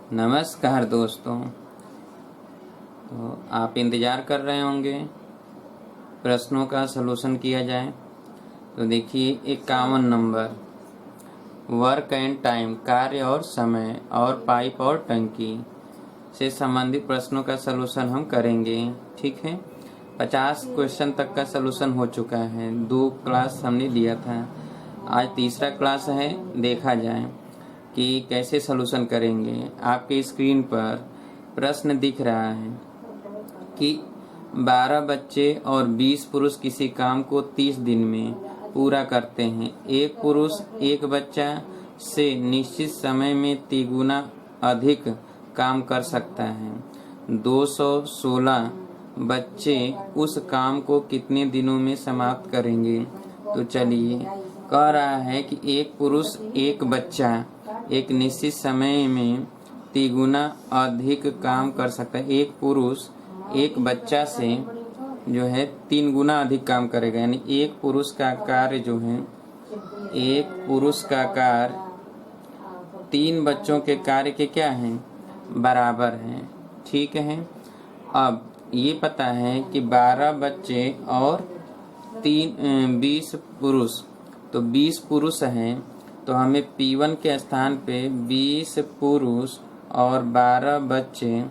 नमस्कार दोस्तों। तो आप इंतज़ार कर रहे होंगे प्रश्नों का सलूशन किया जाए। तो देखिए 51 नंबर, वर्क एंड टाइम, कार्य और समय और पाइप और टंकी से संबंधित प्रश्नों का सलूशन हम करेंगे। ठीक है, 50 क्वेश्चन तक का सलूशन हो चुका है। 2 क्लास हमने लिया था, आज तीसरा क्लास है। देखा जाए कि कैसे सलूशन करेंगे। आपके स्क्रीन पर प्रश्न दिख रहा है कि 12 बच्चे और 20 पुरुष किसी काम को 30 दिन में पूरा करते हैं। एक पुरुष एक बच्चा से निश्चित समय में तिगुना अधिक काम कर सकता है। 216 बच्चे उस काम को कितने दिनों में समाप्त करेंगे? तो चलिए, कह रहा है कि एक पुरुष एक बच्चा एक निश्चित समय में तिगुना अधिक काम कर सकता है। एक पुरुष एक बच्चा से जो है 3 गुना अधिक काम करेगा। यानी एक पुरुष का कार्य जो है, एक पुरुष का कार्य 3 बच्चों के कार्य के क्या है? बराबर है। ठीक है, अब ये पता है कि 12 बच्चे और 20 पुरुष, तो 20 पुरुष हैं, तो हमें P1 के स्थान पे 20 पुरुष और 12 बच्चे,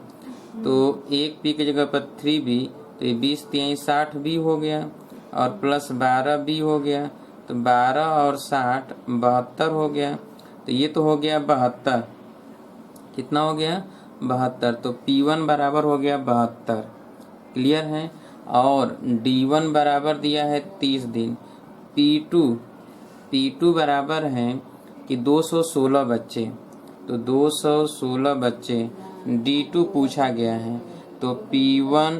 तो एक P की जगह पर 3B, तो ये 20 3 60 भी हो गया और प्लस 12 भी हो गया, तो 12 और 60 72 हो गया। तो ये तो हो गया 72। कितना हो गया? 72। तो P1 बराबर हो गया 72। क्लियर है। और D1 बराबर दिया है 30 दिन। P2 बराबर है कि 216 बच्चे, तो 216 बच्चे। D2 पूछा गया है, तो P1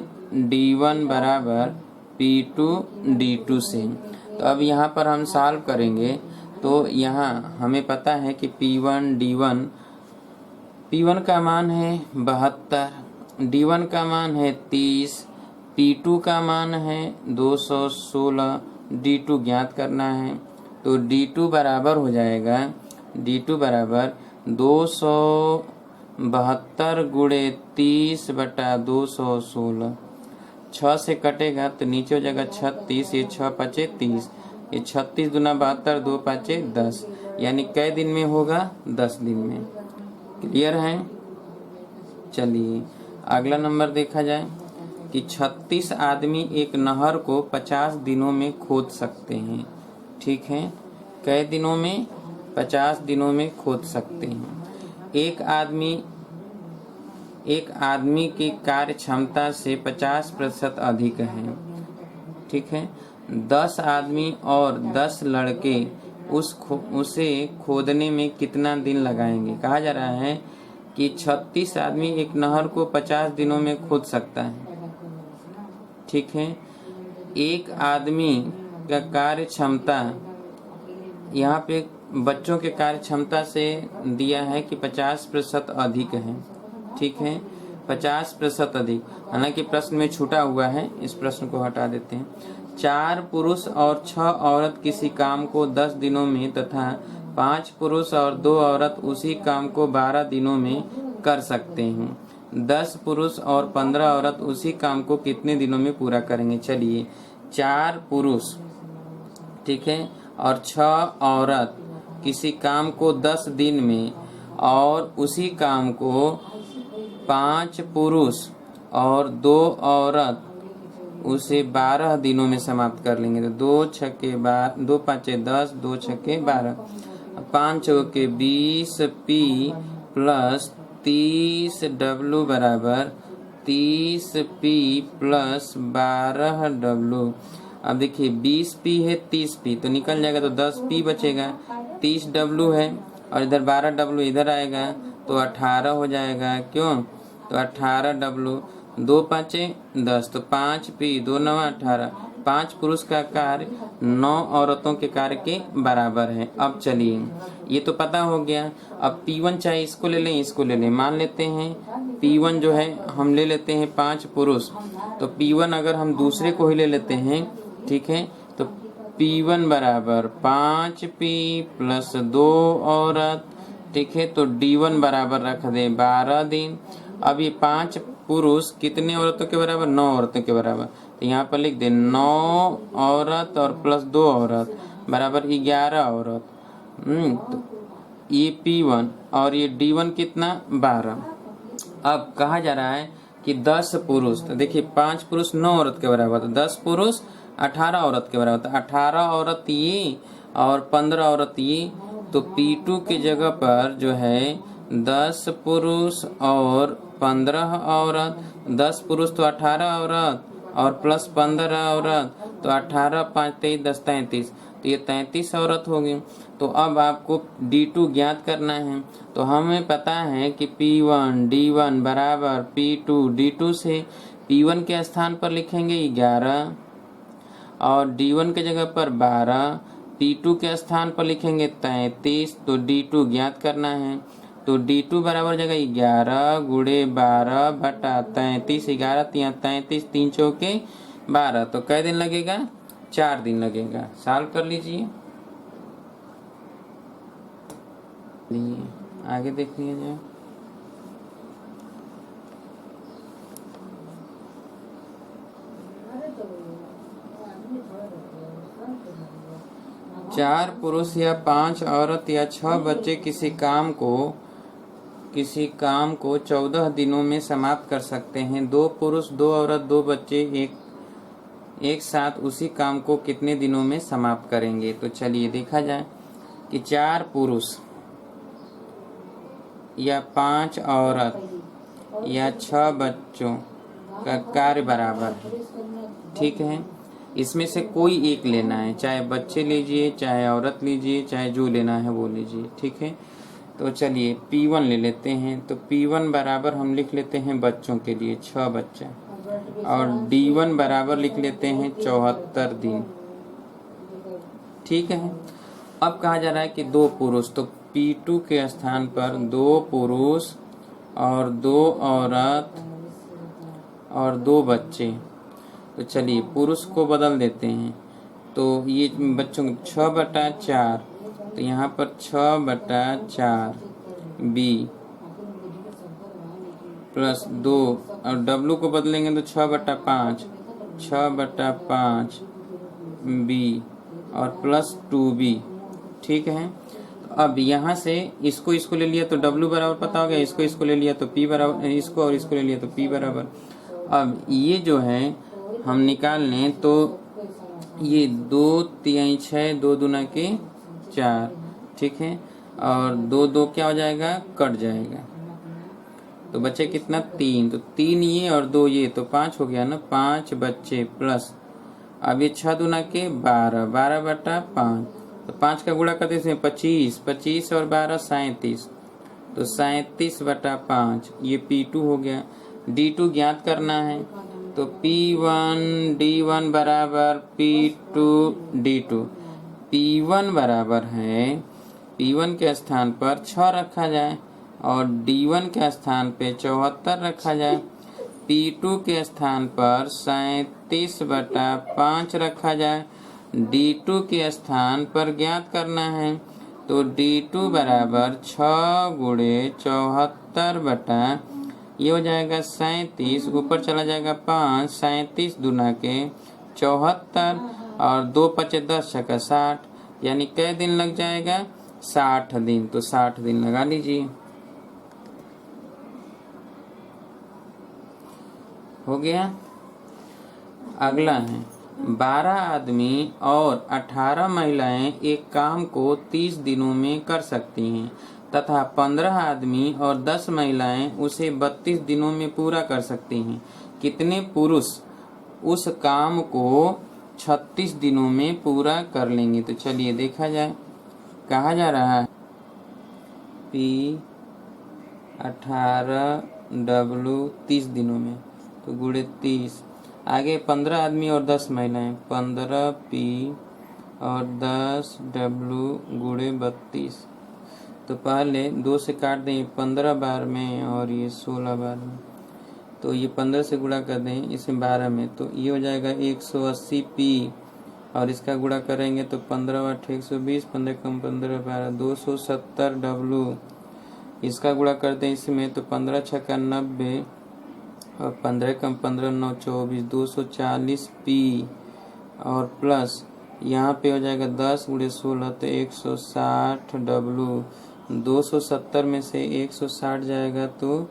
D1 बराबर P2 D2 से। तो अब यहाँ पर हम सॉल्व करेंगे, तो यहाँ हमें पता है कि P1 का मान है 72, D1 का मान है 30, P2 का मान है 216, D2 ज्ञात करना है। तो D2 बराबर हो जाएगा, D2 बराबर 272 गुणे 30 बटा 216। 6 से कटेगा तो नीचे हो जाएगा 36, ये 6 5 30, ये 36 दूना 72, 2 5 10। यानी कै दिन में होगा? 10 दिन में। क्लियर है। चलिए अगला नंबर देखा जाए कि 36 आदमी एक नहर को 50 दिनों में खोद सकते हैं। ठीक है, कै दिनों में? 50 दिनों में खोद सकते हैं। एक आदमी की कार्य क्षमता से 50% अधिक है। ठीक है, 10 आदमी और 10 लड़के उसे खोदने में कितना दिन लगाएंगे? कहा जा रहा है कि 36 आदमी एक नहर को 50 दिनों में खोद सकता है। ठीक है, एक आदमी का कार्य क्षमता, यहाँ पे बच्चों के कार्य क्षमता से दिया है कि 50% अधिक है। ठीक है, 50% अधिक, हालांकि प्रश्न में छूटा हुआ है, इस प्रश्न को हटा देते हैं। 4 पुरुष और 6 औरत किसी काम को 10 दिनों में तथा 5 पुरुष और 2 औरत उसी काम को 12 दिनों में कर सकते हैं। 10 पुरुष और 15 औरत उसी काम को कितने दिनों में पूरा करेंगे? चलिए, 4 पुरुष, ठीक है, और 6 औरत किसी काम को 10 दिन में, और उसी काम को 5 पुरुष और 2 औरत उसे 12 दिनों में समाप्त कर लेंगे। तो 2 छक्के 2 5 10, 2 छक्के 12, 5 चौके 20 P प्लस 30 W बराबर 30 P प्लस 12 W। अब देखिए 20 P है 30 P, तो निकल जाएगा, तो 10 P बचेगा। 30 W है और इधर 12 W इधर आएगा, तो 18 हो जाएगा। क्यों? तो 18 W, 2 5 10, तो 5 P 2 9 18। 5 पुरुष का कार्य 9 औरतों के कार्य के बराबर है। अब चलिए, ये तो पता हो गया। अब P1 चाहे इसको ले लें, इसको ले लें। मान लेते हैं P1 जो है हम ले लेते हैं 5 पुरुष, तो P1 अगर हम दूसरे को ही ले लेते हैं, ठीक है, तो P1 बराबर 5P प्लस 2 औरत, ठीक है, तो D1 बराबर रख दे 12 दिन। अब ये 5 पुरुष कितने औरतों के बराबर? 9 औरतों के बराबर। तो यहाँ पर लिख दे 9 औरत और प्लस 2 औरत बराबर 11 औरत। तो ये P1 और ये D1 कितना? 12। अब कहा जा रहा है कि 10 पुरुष, तो देखिए 5 पुरुष 9 औरत के बराबर, तो 10 पुरुष 18 औरत के बराबर, तो 18 औरत ये और 15 औरत ये। तो P2 की जगह पर जो है 10 पुरुष और 15 औरत, 10 पुरुष तो 18 औरत और प्लस 15 औरत, तो 18 5 23 10 33, तो ये 33 औरत होगी। तो अब आपको D2 ज्ञात करना है। तो हमें पता है कि P1 D1 बराबर P2 D2 से P1 के स्थान पर लिखेंगे 11 और D1 के जगह पर 12, P2 के स्थान पर लिखेंगे 33, तो D2 ज्ञात करना है। तो D2 बराबर जगह 11 गुणे 12 बटा 33, 11 तिया 33, 3 चौके 12, तो कै दिन लगेगा? 4 दिन लगेगा। सॉल्व कर लीजिए, आगे देख लीजिए। चार पुरुष या 5 औरत या 6 बच्चे किसी काम को 14 दिनों में समाप्त कर सकते हैं। 2 पुरुष 2 औरत 2 बच्चे एक साथ उसी काम को कितने दिनों में समाप्त करेंगे? तो चलिए देखा जाए कि 4 पुरुष या 5 औरत या 6 बच्चों का कार्य बराबर है, ठीक है। इसमें से कोई एक लेना है, चाहे बच्चे लीजिए, चाहे औरत लीजिए, चाहे जो लेना है वो लीजिए, ठीक है। तो चलिए P1 ले लेते हैं। तो P1 बराबर हम लिख लेते हैं बच्चों के लिए 6 बच्चा, और D1 बराबर लिख लेते हैं 74 दिन, ठीक है। अब कहा जा रहा है कि 2 पुरुष, तो P2 के स्थान पर 2 पुरुष और 2 औरत और 2 बच्चे। तो चलिए पुरुष को बदल देते हैं, तो ये बच्चों 6 बटा 4, तो यहाँ पर 6 बटा 4 B प्लस 2, और W को बदलेंगे तो 6 बटा 5, 6 बटा 5 B और प्लस 2B, ठीक है। अब यहाँ से इसको ले लिया तो W बराबर पता हो गया, इसको ले लिया तो P बराबर, इसको और इसको ले लिया तो P बराबर। अब ये जो है हम निकाल लें तो ये 2 3 6, 2 दूना के 4, ठीक है, और 2 2 क्या हो जाएगा? कट जाएगा, तो बच्चे कितना? 3, तो 3 ये और 2 ये, तो 5 हो गया ना। 5 बच्चे प्लस, अब ये 6 दूना के 12, 12 बटा 5, तो 5 का गुणा करते इसमें 25, 25 और 12 37, तो 37 बटा 5, ये P2 हो गया। D2 ज्ञात करना है, तो P1 D1 बराबर P2 D2। P1 बराबर है, P1 के स्थान पर 6 रखा जाए और D1 के स्थान पे 74 रखा जाए। P2 के स्थान पर 37 बटा 5 रखा जाए। D2 के स्थान पर ज्ञात करना है, तो D2 बराबर 6 गुणे 74 बटा, ये हो जाएगा 37, ऊपर चला जाएगा 5, 37 दूना के 74 और 2 पचे 10 छक्का 60, यानी कै दिन लग जाएगा? 60 दिन। तो 60 दिन लगा लीजिए, हो गया। अगला है 12 आदमी और 18 महिलाएं एक काम को 30 दिनों में कर सकती हैं तथा 15 आदमी और 10 महिलाएं उसे 32 दिनों में पूरा कर सकती हैं। कितने पुरुष उस काम को 36 दिनों में पूरा कर लेंगे? तो चलिए देखा जाए। कहा जा रहा है P 18 W 30 दिनों में, तो गुणे 30, आगे 15 आदमी और 10 महिलाएं, 15 P और 10 W गुणे 32, तो पहले 2 से काट दें 15 बार में और ये 16 बार में, तो ये 15 से गुणा कर दें इसमें 12 में, तो ये हो जाएगा 180 P और इसका गुणा करेंगे तो 15 × 8 120, 15 कम 15 12, 270 W इसका गुणा कर दें इसमें तो 15 छक्का 90 और 15 कम 15 9 24 240 पी और प्लस यहाँ पे हो जाएगा 10 गुणे 16 तो 160 डब्लू। 270 में से 160 जाएगा तो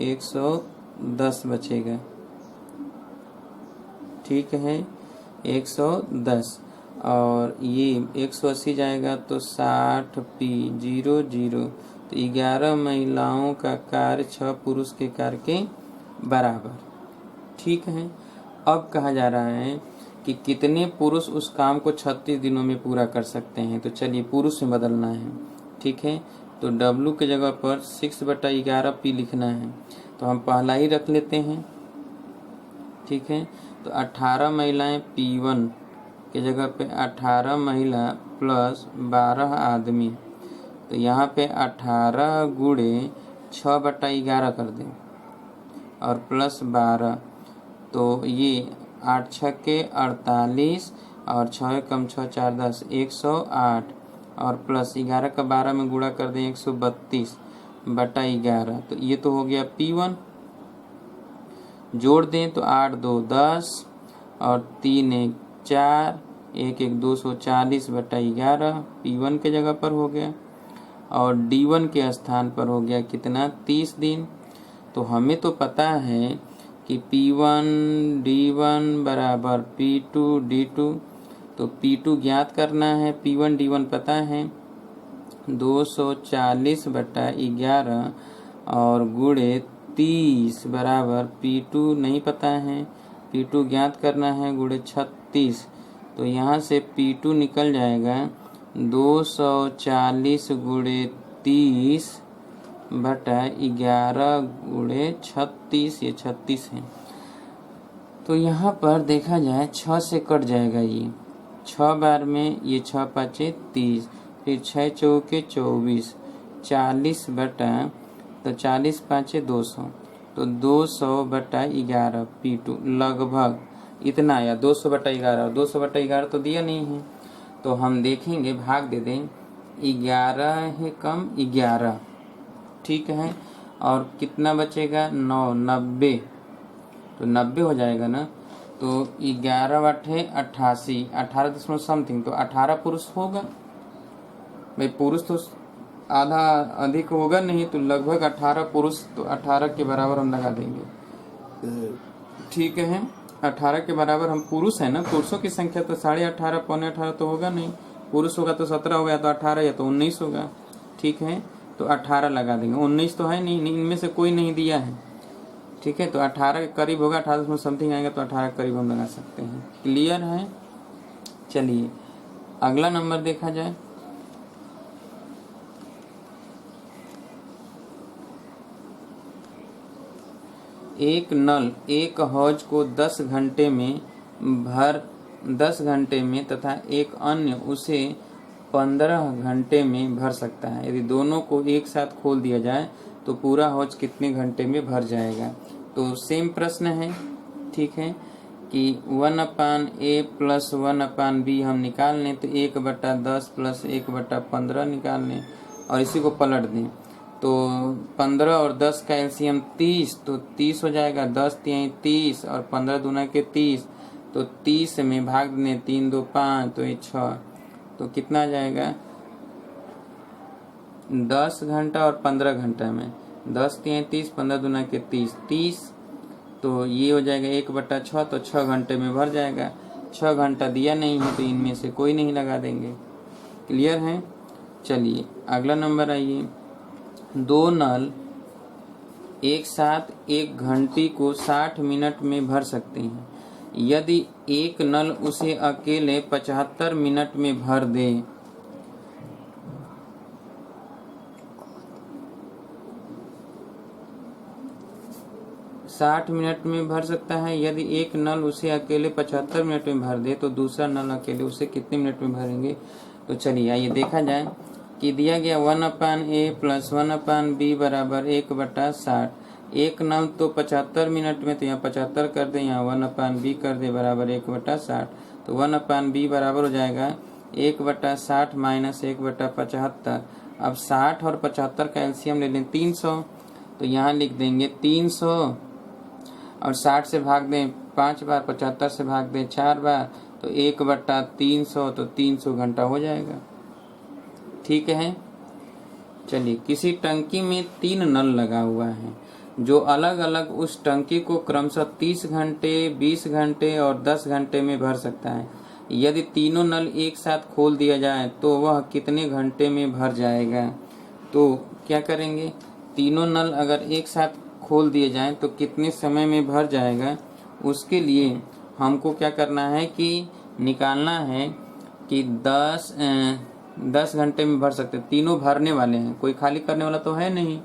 110 बचेगा। ठीक है 110 और ये 180 जाएगा तो 60 पी 0 0। तो 11 महिलाओं का कार्य 6 पुरुष के कार्य के बराबर। ठीक है अब कहा जा रहा है कि कितने पुरुष उस काम को 36 दिनों में पूरा कर सकते हैं। तो चलिए पुरुष में बदलना है। ठीक है तो W के जगह पर 6/11 पी लिखना है तो हम पहला ही रख लेते हैं। ठीक है तो 18 महिलाएं P1 के जगह पे 18 महिला प्लस 12 आदमी। तो यहाँ पे 18 गुणे 6/11 कर दें और प्लस 12 तो ये 8 छक्के 48 और 6 कम 6 4 10 108 और प्लस 11 का 12 में गुणा कर दें 132/11। तो ये तो हो गया P1। जोड़ दें तो 8 2 10 और 3 1 4 1 1 240/11 P1 के जगह पर हो गया और D1 के स्थान पर हो गया कितना 30 दिन। तो हमें तो पता है कि P1 D1 बराबर P2 D2। तो P2 ज्ञात करना है, P1 D1 पता है 240/11 और गुणे 30 बराबर P2 नहीं पता है, P2 ज्ञात करना है गुणे 36। तो यहाँ से P2 निकल जाएगा 240 गुणे 30/11 गुणे 36। ये 36 है। तो यहाँ पर देखा जाए 6 से कट जाएगा ये 6 बार में ये 6 5 30 फिर 6 चौके 24 40 बटा तो 40 5 200 तो 200/11 P2 लगभग इतना आया 200/11। 200/11 तो दिया नहीं है तो हम देखेंगे भाग दे दें 11 है कम 11। ठीक है और कितना बचेगा 9 90 तो 90 हो जाएगा ना। तो 11 बटे 88 18 दशमलव समथिंग तो 18 पुरुष होगा। भाई पुरुष तो आधा अधिक होगा नहीं तो लगभग 18 पुरुष। तो 18 के बराबर हम लगा देंगे। ठीक है 18 के बराबर हम पुरुष है ना। पुरुषों की संख्या तो 18.5 पौने 18 तो होगा नहीं। पुरुष होगा तो 17 होगा तो 18 या तो 19 होगा। ठीक है तो 18 लगा देंगे। 19 तो है नहीं, इनमें से कोई नहीं दिया है। ठीक है तो 18 के करीब होगा 18 में समथिंग आएगा तो 18 के करीब हम लगा सकते हैं। क्लियर है। चलिए अगला नंबर देखा जाए। एक नल एक हौज को 10 घंटे में तथा एक अन्य उसे 15 घंटे में भर सकता है। यदि दोनों को एक साथ खोल दिया जाए तो पूरा हौज कितने घंटे में भर जाएगा। तो सेम प्रश्न है। ठीक है कि 1/a प्लस 1/b हम निकाल लें तो 1/10 प्लस 1/15 निकाल लें और इसी को पलट दें तो 15 और 10 का एलसीएम 30 तो 30 हो जाएगा। 10 3 30 और 15 दूना के 30 तो 30 में भाग दें 3 2 5 तो ये 6 तो कितना आ जाएगा 10 घंटा और 15 घंटा में 10 3 30 15 दूना के 30 तो ये हो जाएगा 1/6 तो 6 घंटे में भर जाएगा। 6 घंटा दिया नहीं है तो इनमें से कोई नहीं लगा देंगे। क्लियर है। चलिए अगला नंबर आइए। 2 नल एक साथ एक घंटी को 60 मिनट में भर सकते हैं। यदि एक नल उसे अकेले 75 मिनट में भर दे 60 मिनट में भर सकता है। यदि एक नल उसे अकेले 75 मिनट में भर दे तो दूसरा नल अकेले उसे कितने मिनट में भरेंगे। तो चलिए आइए देखा जाए कि दिया गया 1/a प्लस 1/b बराबर 1/60। एक नल तो 75 मिनट में तो यहाँ 75 कर दे, यहाँ 1/b कर दे बराबर 1/60। तो 1/b बराबर हो जाएगा 1/60 माइनस 1/75 अब 60 और 75 का एलसीएम ले लें 300, तो यहाँ लिख देंगे 300 और 60 से भाग दें 5 बार, 75 से भाग दें 4 बार, तो 1/300, तो 300 घंटा हो जाएगा। ठीक है। चलिए, किसी टंकी में 3 नल लगा हुआ है जो अलग अलग उस टंकी को क्रमशः 30 घंटे, 20 घंटे और 10 घंटे में भर सकता है। यदि तीनों नल एक साथ खोल दिया जाए तो वह कितने घंटे में भर जाएगा? तो क्या करेंगे, तीनों नल अगर एक साथ खोल दिए जाएं तो कितने समय में भर जाएगा, उसके लिए हमको क्या करना है कि निकालना है कि 10 घंटे में भर सकते। तीनों भरने वाले हैं, कोई खाली करने वाला तो है नहीं।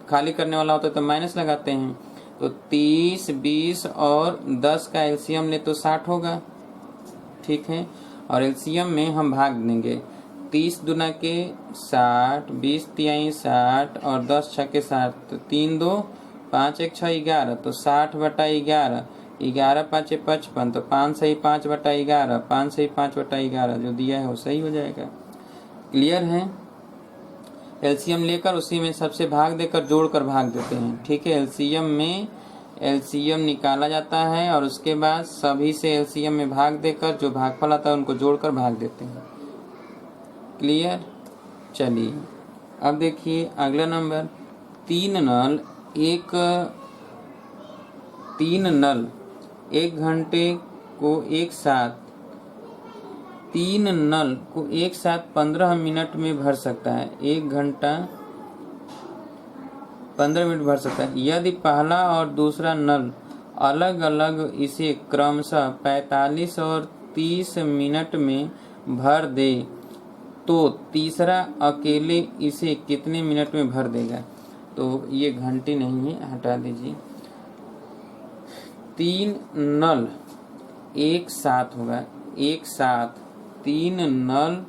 खाली करने वाला होता तो माइनस लगाते हैं। तो 30, 20 और 10 का एलसीएम ले तो 60 होगा। ठीक है, और एलसीएम में हम भाग देंगे 30 दूना के 60, 20 तिहाई 60 और 10 छके 60, तो 3 2 5 1 6 11, तो 60/11, 11 5 55, तो 5 सही 5/11, 5 सही 5/11 जो दिया है वो सही हो जाएगा। क्लियर है। एलसीएम लेकर उसी में सबसे भाग देकर जोड़कर भाग देते हैं। ठीक है, एलसीएम में एलसीएम निकाला जाता है और उसके बाद सभी से एलसीएम में भाग देकर जो भागफल आता है उनको जोड़कर भाग देते हैं। क्लियर। चलिए, अब देखिए अगला नंबर, तीन नल एक घंटे को एक साथ 3 नल को एक साथ 15 मिनट में भर सकता है। 1 घंटा 15 मिनट भर सकता है। यदि पहला और दूसरा नल अलग अलग इसे क्रमशः 45 और 30 मिनट में भर दे तो तीसरा अकेले इसे कितने मिनट में भर देगा? तो ये घंटे नहीं है, हटा दीजिए। 3 नल एक साथ होगा, एक साथ 3 नल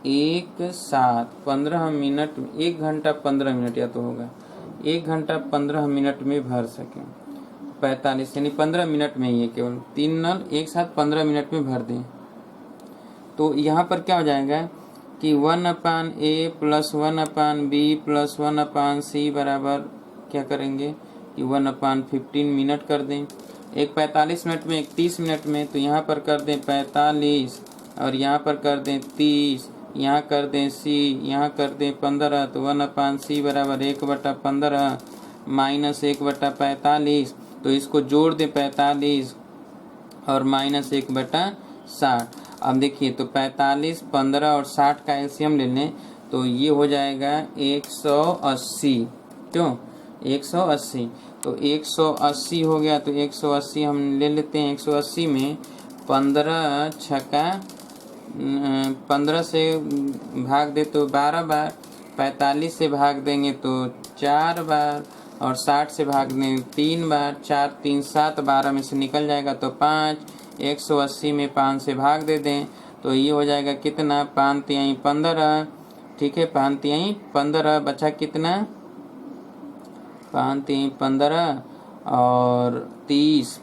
एक साथ 15 मिनट, 1 घंटा 15 मिनट या तो होगा 1 घंटा 15 मिनट में भर सकें। 45 यानी 15 मिनट में ही है, केवल 3 नल एक साथ 15 मिनट में भर दें। तो यहाँ पर क्या हो जाएगा कि 1/A + 1/B + 1/C बराबर क्या करेंगे कि 1/15 मिनट कर दें। एक 45 मिनट में, एक 30 मिनट में, तो यहाँ पर कर दें 45 और यहाँ पर कर दें 30, यहाँ कर दें C, यहाँ कर दें 15, तो 1/C बराबर 1/15 माइनस 1/45, तो इसको जोड़ दें 45 और माइनस 1/60। अब देखिए, तो 45, 15 और 60 का एलसीएम ले लें तो ये हो जाएगा 180। क्यों 180? तो 180 हो गया, तो 180 हम ले लेते हैं। 180 में 15 छक्का 15 से भाग दे तो 12 बार, 45 से भाग देंगे तो 4 बार और 60 से भाग देंगे 3 बार। 4 3 7, 12 में से निकल जाएगा तो 5। 180 में 5 से भाग दे दें तो ये हो जाएगा कितना, 5 तिहाई 15। ठीक है, 5 तिहाई 15 बचा कितना, 5 तिहाई 15 और 30,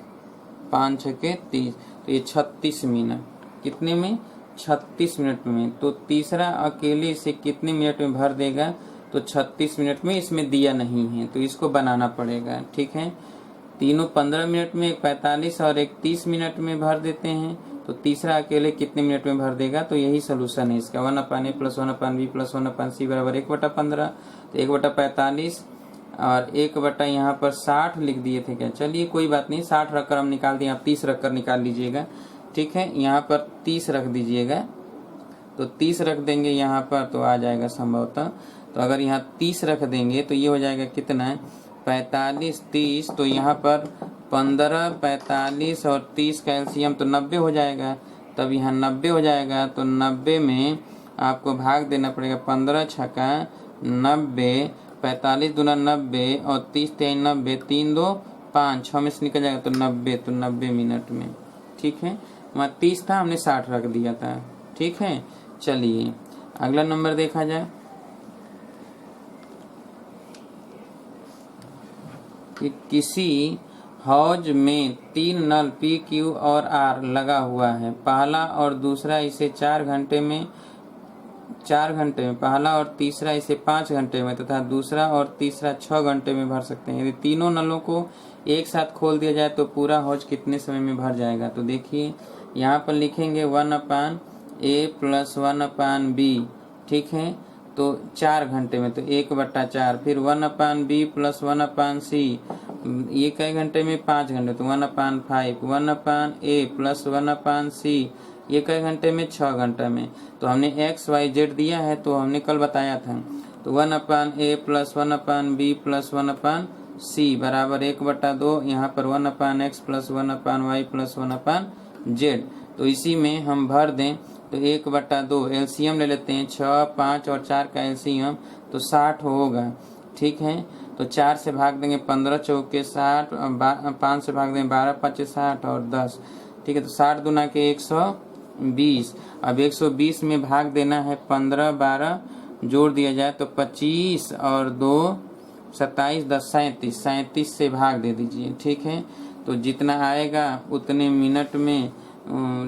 5 छके 30, तो ये 36 मिनट। कितने में? 36 मिनट में। तो तीसरा अकेले इसे कितने मिनट में भर देगा? तो 36 मिनट में। इसमें दिया नहीं है तो इसको बनाना पड़ेगा। ठीक है, तीनों 15 मिनट में, एक 45 और एक 30 मिनट में भर देते हैं, तो तीसरा अकेले कितने मिनट में भर देगा? तो यही सोल्यूशन है इसका। 1/A + 1/B + 1/C बराबर 1/15, तो 1/45 और 1/ यहाँ पर 60 लिख दिए थे क्या? चलिए कोई बात नहीं, 60 रखकर हम निकाल दिए, आप 30 रखकर निकाल लीजिएगा। ठीक है, यहाँ पर 30 रख दीजिएगा, तो 30 रख देंगे यहाँ पर तो आ जाएगा संभवतः। तो अगर यहाँ 30 रख देंगे तो ये हो जाएगा कितना है, 45 30, तो यहाँ पर 15 45 और 30 का एलसीएम तो 90 हो जाएगा। तब यहाँ 90 हो जाएगा, तो 90 में आपको भाग देना पड़ेगा। 15 छक्का 90, 45 दूना 90 और 30 तिहाई 90, 3 2 5, 6 में से निकल जाएगा तो 90, तो 90 मिनट में। ठीक है, वहाँ 30 था, हमने 60 रख दिया था। ठीक है, चलिए अगला नंबर देखा जाए कि किसी हौज में 3 नल P, Q और R लगा हुआ है। पहला और दूसरा इसे 4 घंटे में 4 घंटे में, पहला और तीसरा इसे 5 घंटे में तथा दूसरा और तीसरा 6 घंटे में भर सकते हैं। यदि तीनों नलों को एक साथ खोल दिया जाए तो पूरा हौज कितने समय में भर जाएगा? तो देखिए यहाँ पर लिखेंगे 1/A + 1/B, ठीक है, तो 4 घंटे में, तो 1/4। फिर 1/B + 1/C, ये कई घंटे में? 5 घंटे, तो 1/5। 1/A + 1/C, ये कई घंटे में? 6 घंटे में। तो हमने x y z दिया है, तो हमने कल बताया था, तो 1/A + 1/B + 1/C बराबर 1/2। यहाँ पर 1/x + 1/y + 1/z, तो इसी में हम भर दें तो 1/2 एलसीएम ले लेते हैं, 6, 5 और 4 का एलसीएम तो 60 होगा, ठीक है। तो 4 से भाग देंगे 15 चौके 60, 5 से भाग देंगे 12 5 60 और 10, ठीक है। तो 60 दूना के 120। अब 120 में भाग देना है 15, 12 जोड़ दिया जाए तो 25 और 2 27, 10 37, 37 से भाग दे दीजिए, ठीक है। तो जितना आएगा उतने मिनट में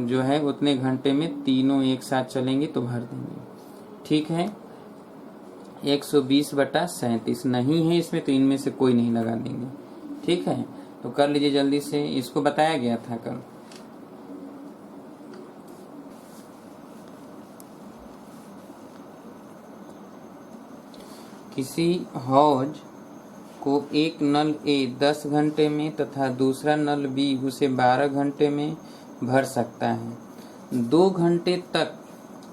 जो है उतने घंटे में तीनों एक साथ चलेंगे तो भर देंगे, ठीक है। 120/37 नहीं है इसमें, तो इनमें से कोई नहीं लगा देंगे, ठीक है। तो कर लीजिए जल्दी से, इसको बताया गया था कल। किसी हौज को एक नल ए 10 घंटे में तथा दूसरा नल बी उसे 12 घंटे में भर सकता है। 2 घंटे तक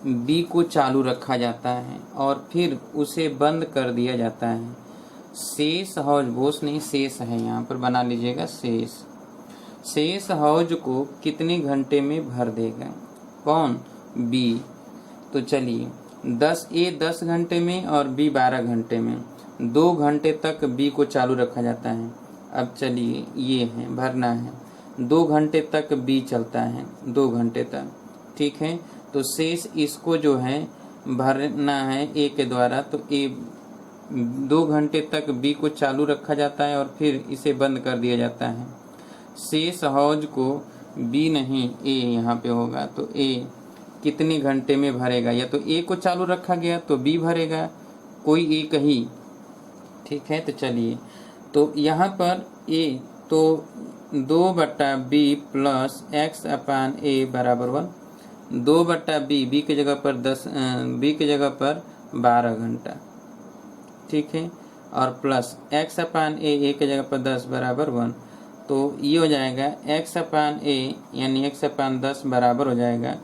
बी को चालू रखा जाता है और फिर उसे बंद कर दिया जाता है। शेष हौज, बोस नहीं शेष है, यहाँ पर बना लीजिएगा शेष हौज को कितने घंटे में भर देगा? कौन? बी। तो चलिए 10 घंटे में और बी 12 घंटे में, 2 घंटे तक बी को चालू रखा जाता है। अब चलिए ये है भरना है, 2 घंटे तक बी चलता है, 2 घंटे तक, ठीक है। तो शेष इसको जो है भरना है ए के द्वारा, तो ए 2 घंटे तक बी को चालू रखा जाता है और फिर इसे बंद कर दिया जाता है। शेष हौज को बी नहीं ए यहाँ पे होगा, तो ए कितने घंटे में भरेगा? या तो ए को चालू रखा गया तो बी भरेगा, कोई एक ही, ठीक है। तो चलिए, तो यहाँ पर ए तो 2/B + x/A बराबर 1, 2/B, बी की जगह पर 10, बी की जगह पर 12 घंटा, ठीक है, और प्लस x/A, ए की जगह पर 10 बराबर 1। तो ये हो जाएगा x/A यानी x/10 बराबर हो जाएगा,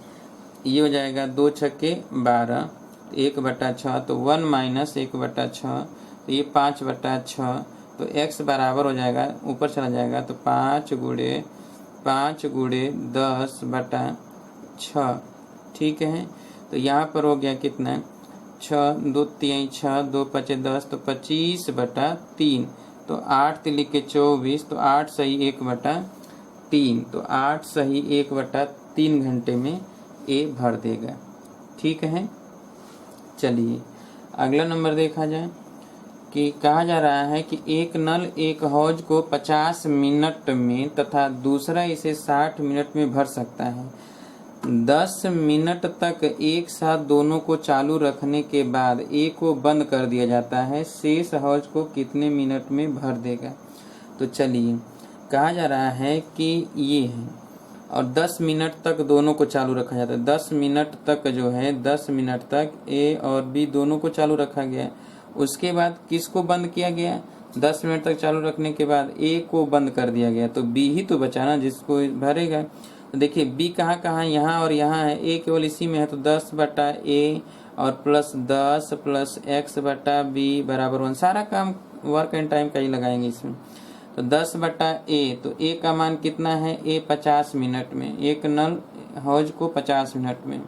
ये हो जाएगा 2 छक्के 12, 1/6, तो 1 - 1/6, तो ये 5/6, तो x बराबर हो जाएगा, ऊपर चला जाएगा तो 5 × 10/6, ठीक है। तो यहाँ पर हो गया कितना? 6, 2 3 6, 2 5 10, तो 25/3, तो 8 लिख के 24, तो 8 सही 1/3, तो 8 सही 1/3 घंटे में ए भर देगा, ठीक है। चलिए अगला नंबर देखा जाए कि कहा जा रहा है कि एक नल एक हौज को 50 मिनट में तथा दूसरा इसे 60 मिनट में भर सकता है। 10 मिनट तक एक साथ दोनों को चालू रखने के बाद ए को बंद कर दिया जाता है। शेष हौज को कितने मिनट में भर देगा? तो चलिए कहा जा रहा है कि ये है और 10 मिनट तक दोनों को चालू रखा जाता है। 10 मिनट तक जो है 10 मिनट तक ए और बी दोनों को चालू रखा गया। उसके बाद किसको बंद किया गया? 10 मिनट तक चालू रखने के बाद ए को बंद कर दिया गया, तो बी ही तो बचा ना जिसको भरेगा। तो देखिए बी कहाँ कहाँ, यहाँ और यहाँ है, ए केवल इसी में है, तो 10/A और प्लस 10 + x/B बराबर 1। सारा काम वर्क एंड टाइम का ही लगाएंगे इसमें। तो 10/A, तो ए का मान कितना है? ए 50 मिनट में, एक नल हौज को 50 मिनट में,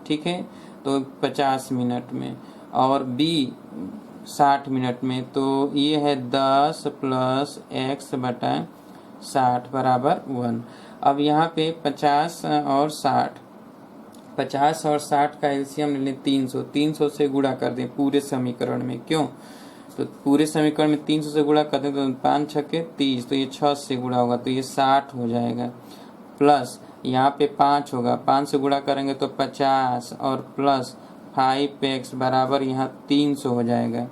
ठीक है, तो 50 मिनट में, और बी 60 मिनट में, तो ये है 10 + x/60 बराबर 1। अब यहाँ पे 50 और 60, 50 और 60 का एलसीएम ले लें 300, 300 से गुणा कर दें पूरे समीकरण में। क्यों? तो पूरे समीकरण में 300 से गुणा कर दें तो 5 छक्के 30, तो ये 6 से गुणा होगा तो ये 60 हो जाएगा। प्लस यहाँ पे 5 होगा, 5 से गुणा करेंगे तो 50 और प्लस 5x बराबर यहाँ 300 हो जाएगा।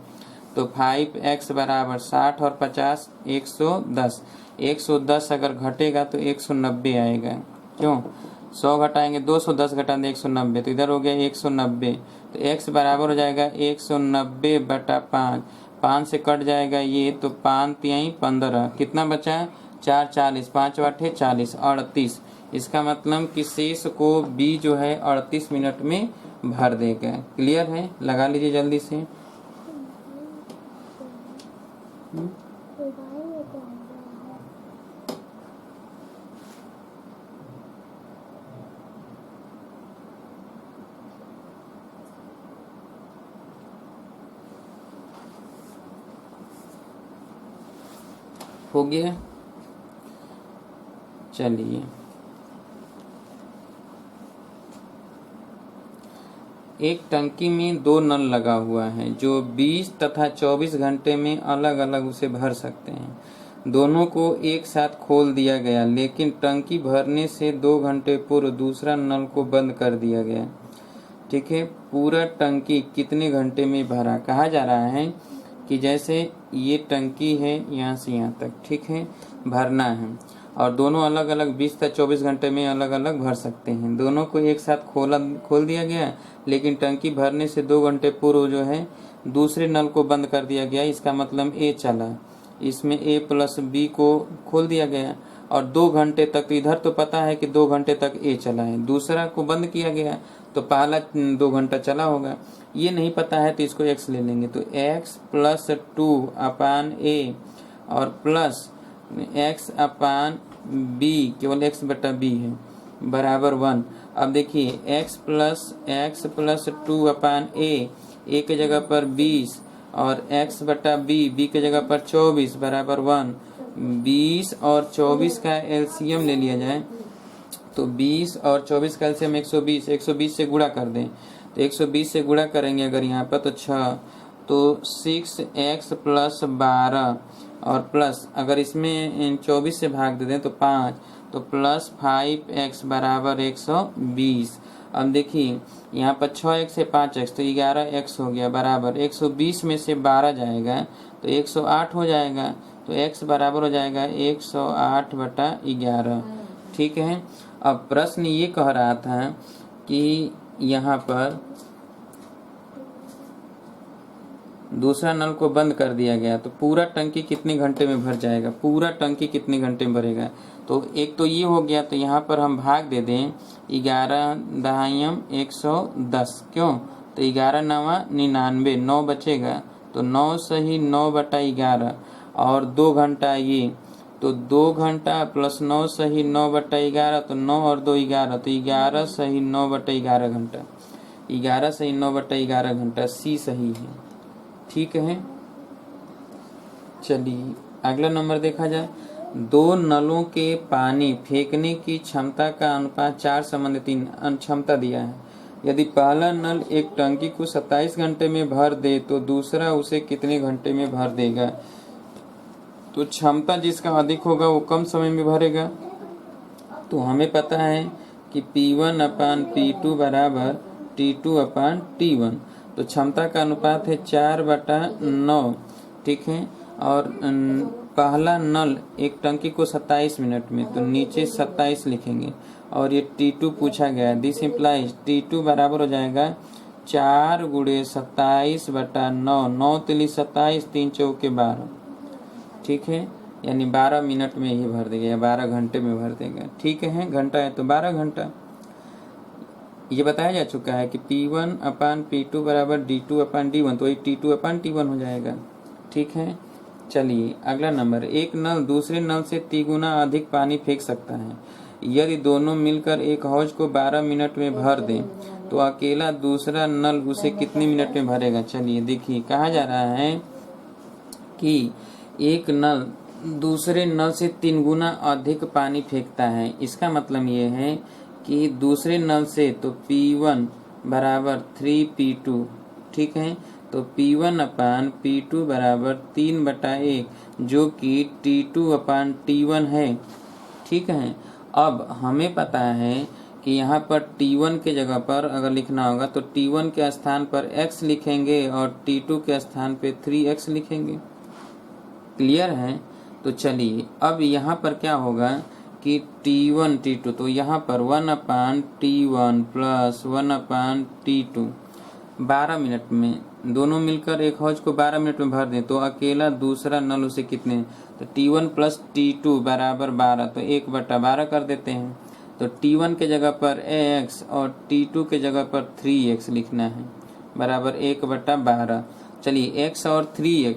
तो 5x बराबर 60 और 50 110। 110 अगर घटेगा तो 190 आएगा। क्यों? 100 घटाएंगे 210 घटा दें 190, तो इधर हो गया 190। तो x बराबर हो जाएगा 190 बटा 5। 5 से कट जाएगा ये, तो 5 तिहाई 15, कितना बचा? 4 40, 5 8 40, 38। इसका मतलब कि शेष को b जो है 38 मिनट में भर देगा। क्लियर है? लगा लीजिए जल्दी से। हो गया? चलिए, एक टंकी में 2 नल लगा हुआ है जो 20 तथा 24 घंटे में अलग अलग उसे भर सकते हैं। दोनों को एक साथ खोल दिया गया, लेकिन टंकी भरने से 2 घंटे पूर्व दूसरा नल को बंद कर दिया गया। ठीक है, पूरा टंकी कितने घंटे में भरा? कहा जा रहा है कि जैसे ये टंकी है यहाँ से यहाँ तक, ठीक है, भरना है, और दोनों अलग अलग 20 से 24 घंटे में अलग अलग भर सकते हैं। दोनों को एक साथ खोल दिया गया, लेकिन टंकी भरने से 2 घंटे पूर्व जो है दूसरे नल को बंद कर दिया गया। इसका मतलब ए चला, इसमें ए प्लस बी को खोल दिया गया, और 2 घंटे तक, तो इधर तो पता है कि 2 घंटे तक ए चला है, दूसरा को बंद किया गया तो पहला 2 घंटा चला होगा। ये नहीं पता है तो इसको x ले लेंगे, तो x प्लस 2 अपान ए और प्लस x अपान b, केवल x बटा b है, बराबर 1। अब देखिए x प्लस 2 अपान ए के जगह पर 20 और x बटा b के जगह पर 24 बराबर 1। 20 और 24 का एलसीएम ले लिया जाए तो 20 और 24 का एलसीएम 120। 120 से गुणा कर दें तो 120 से गुणा करेंगे अगर यहाँ पर तो 6, तो 6x प्लस 12 और प्लस अगर इसमें 24 से भाग दे दें तो 5, तो प्लस 5x बराबर 120। अब देखिए यहाँ पर 6x से 5x तो 11x हो गया, बराबर 120 में से 12 जाएगा तो 108 हो जाएगा, तो x बराबर हो जाएगा 108 बटा 11। ठीक है, अब प्रश्न ये कह रहा था कि यहाँ पर दूसरा नल को बंद कर दिया गया तो पूरा टंकी कितने घंटे में भर जाएगा? पूरा टंकी कितने घंटे में भरेगा? तो एक तो ये हो गया, तो यहाँ पर हम भाग दे दें 11 दहाइयम 110। क्यों? तो 11 नवा 99, 9 बचेगा, तो 9 सही 9 बटा 11 और 2 घंटा ये, तो 2 घंटा प्लस 9 सही 9 बटा 11, तो 9 और 2 11, तो 11 सही 9 बटा 11 घंटा। 11 सही 9 बटा 11 घंटा, सी सही है। ठीक है, चलिए अगला नंबर देखा जाए। 2 नलों के पानी फेंकने की क्षमता का अनुपात 4:3 क्षमता दिया है। यदि पहला नल एक टंकी को 27 घंटे में भर दे तो दूसरा उसे कितने घंटे में भर देगा? तो क्षमता जिसका अधिक होगा वो कम समय में भरेगा। तो हमें पता है कि P1 अपान P2 बराबर T2 अपान T1। तो क्षमता का अनुपात है 4/9। ठीक है, और पहला नल एक टंकी को 27 मिनट में, तो नीचे 27 लिखेंगे, और ये T2 पूछा गया है। दिस इम्प्लाइज T2 बराबर हो जाएगा 4 × 27/9। 9 तिली 27, 3 चौके 12। ठीक है, यानी 12 मिनट में ही भर देगा या 12 घंटे में भर देगा। ठीक है, घंटा है तो 12 घंटा। ये बताया जा चुका है कि P1 अपान P2 बराबर D2 अपान D1, तो वही T2 अपान T1 हो जाएगा। ठीक है, चलिए अगला नंबर। एक नल दूसरे नल से 3 गुना अधिक पानी फेंक सकता है। यदि दोनों मिलकर एक हौज को 12 मिनट में भर दें तो अकेला दूसरा नल उसे कितने मिनट में भरेगा? चलिए देखिए, कहा जा रहा है कि एक नल दूसरे नल से 3 गुना अधिक पानी फेंकता है। इसका मतलब ये है कि दूसरे नल से तो P1 बराबर 3P2। ठीक है, तो P1 अपान P2 बराबर 3/1, जो कि T2 अपान T1 है। ठीक है, अब हमें पता है कि यहाँ पर T1 के जगह पर अगर लिखना होगा तो T1 के स्थान पर x लिखेंगे और T2 के स्थान पे 3x लिखेंगे। क्लियर है? तो चलिए अब यहाँ पर क्या होगा कि T1 T2, तो यहाँ पर 1/T1 प्लस 1/T2 12 मिनट में, दोनों मिलकर एक हौज को 12 मिनट में भर दें तो अकेला दूसरा नल उसे कितने, तो T1 प्लस T2 बराबर 12, तो 1/12 कर देते हैं। तो T1 के जगह पर x और T2 के जगह पर 3x लिखना है बराबर 1/12। चलिए x और 3x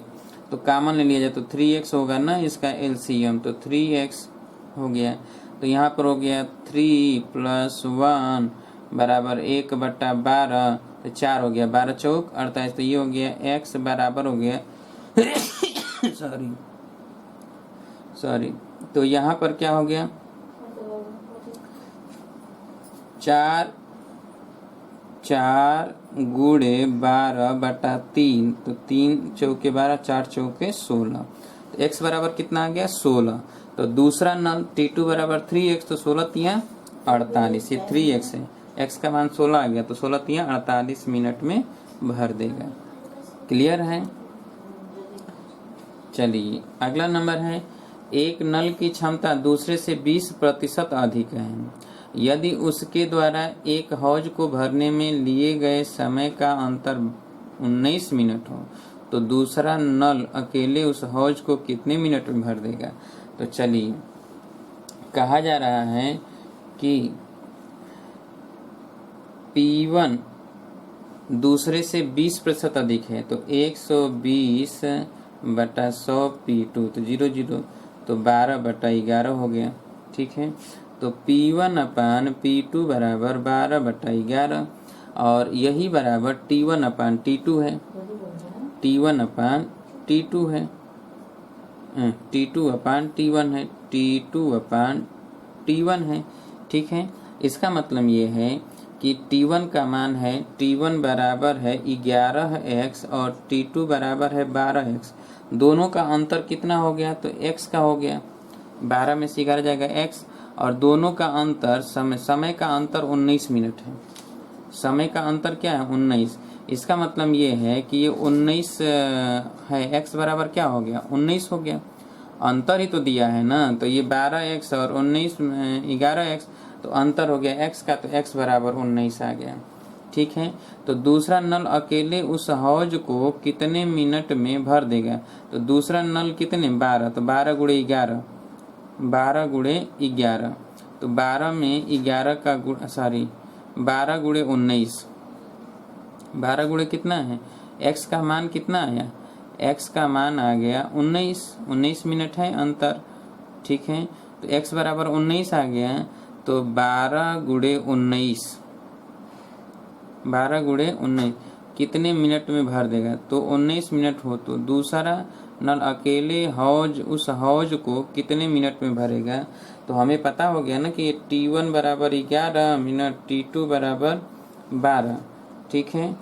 तो कॉमन ले लिया जाए तो 3x होगा ना इसका LCM, तो 3x हो गया। तो यहाँ पर हो गया 3 प्लस 1 बराबर 1/12, तो 4 हो गया, 12 चौक 48, तो ये हो गया x बराबर हो गया सॉरी तो यहाँ पर क्या हो गया 4 गुणे 12/3, तो 3 चौके 12, 4 चौके 16, तो x बराबर कितना आ गया 16। तो दूसरा नल T2 बराबर 3x, तो 16 तिया 48, ये 3x है, x का मान 16 आ गया, तो 16 तिया 48 मिनट में भर देगा। क्लियर है? चलिए अगला नंबर है, एक नल की क्षमता दूसरे से 20% अधिक है। यदि उसके द्वारा एक हौज को भरने में लिए गए समय का अंतर 19 मिनट हो तो दूसरा नल अकेले उस हौज को कितने मिनट में भर देगा। तो चलिए कहा जा रहा है कि P1 दूसरे से 20% अधिक है, तो 120/100 P2, तो 0 तो 12/11 हो गया। ठीक है, तो P1/P2 बराबर 12/11 और यही बराबर T1/T2 है, T1/T2 है, T2/T1 है, T2/T1 है। ठीक है, इसका मतलब ये है कि T1 का मान है, T1 बराबर है 11x और T2 बराबर है 12x। दोनों का अंतर कितना हो गया, तो x का हो गया, 12 में से 11 जाएगा x, और दोनों का अंतर समय का अंतर 19 मिनट है। समय का अंतर क्या है 19। इसका मतलब ये है कि ये 19 है, x बराबर क्या हो गया 19 हो गया, अंतर ही तो दिया है ना। तो ये 12x और 19 11x, तो अंतर हो गया x का, तो x बराबर 19 आ गया। ठीक है, तो दूसरा नल अकेले उस हौज को कितने मिनट में भर देगा। तो दूसरा नल कितने 12, तो 12 गुणे 11, 12 गुणे 11, तो 12 में 11 का 12 गुणे 19, 12 गुणे कितना है, x का मान कितना आया, x का मान आ गया 19 मिनट है अंतर। ठीक है, तो x बराबर 19 आ गया, तो 12 गुणे 19 कितने मिनट में भर देगा, तो 19 मिनट हो तो दूसरा नल अकेले उस हौज को कितने मिनट में भरेगा। तो हमें पता हो गया ना कि T1 बराबर 11 मिनट, T2 बराबर 12। ठीक है,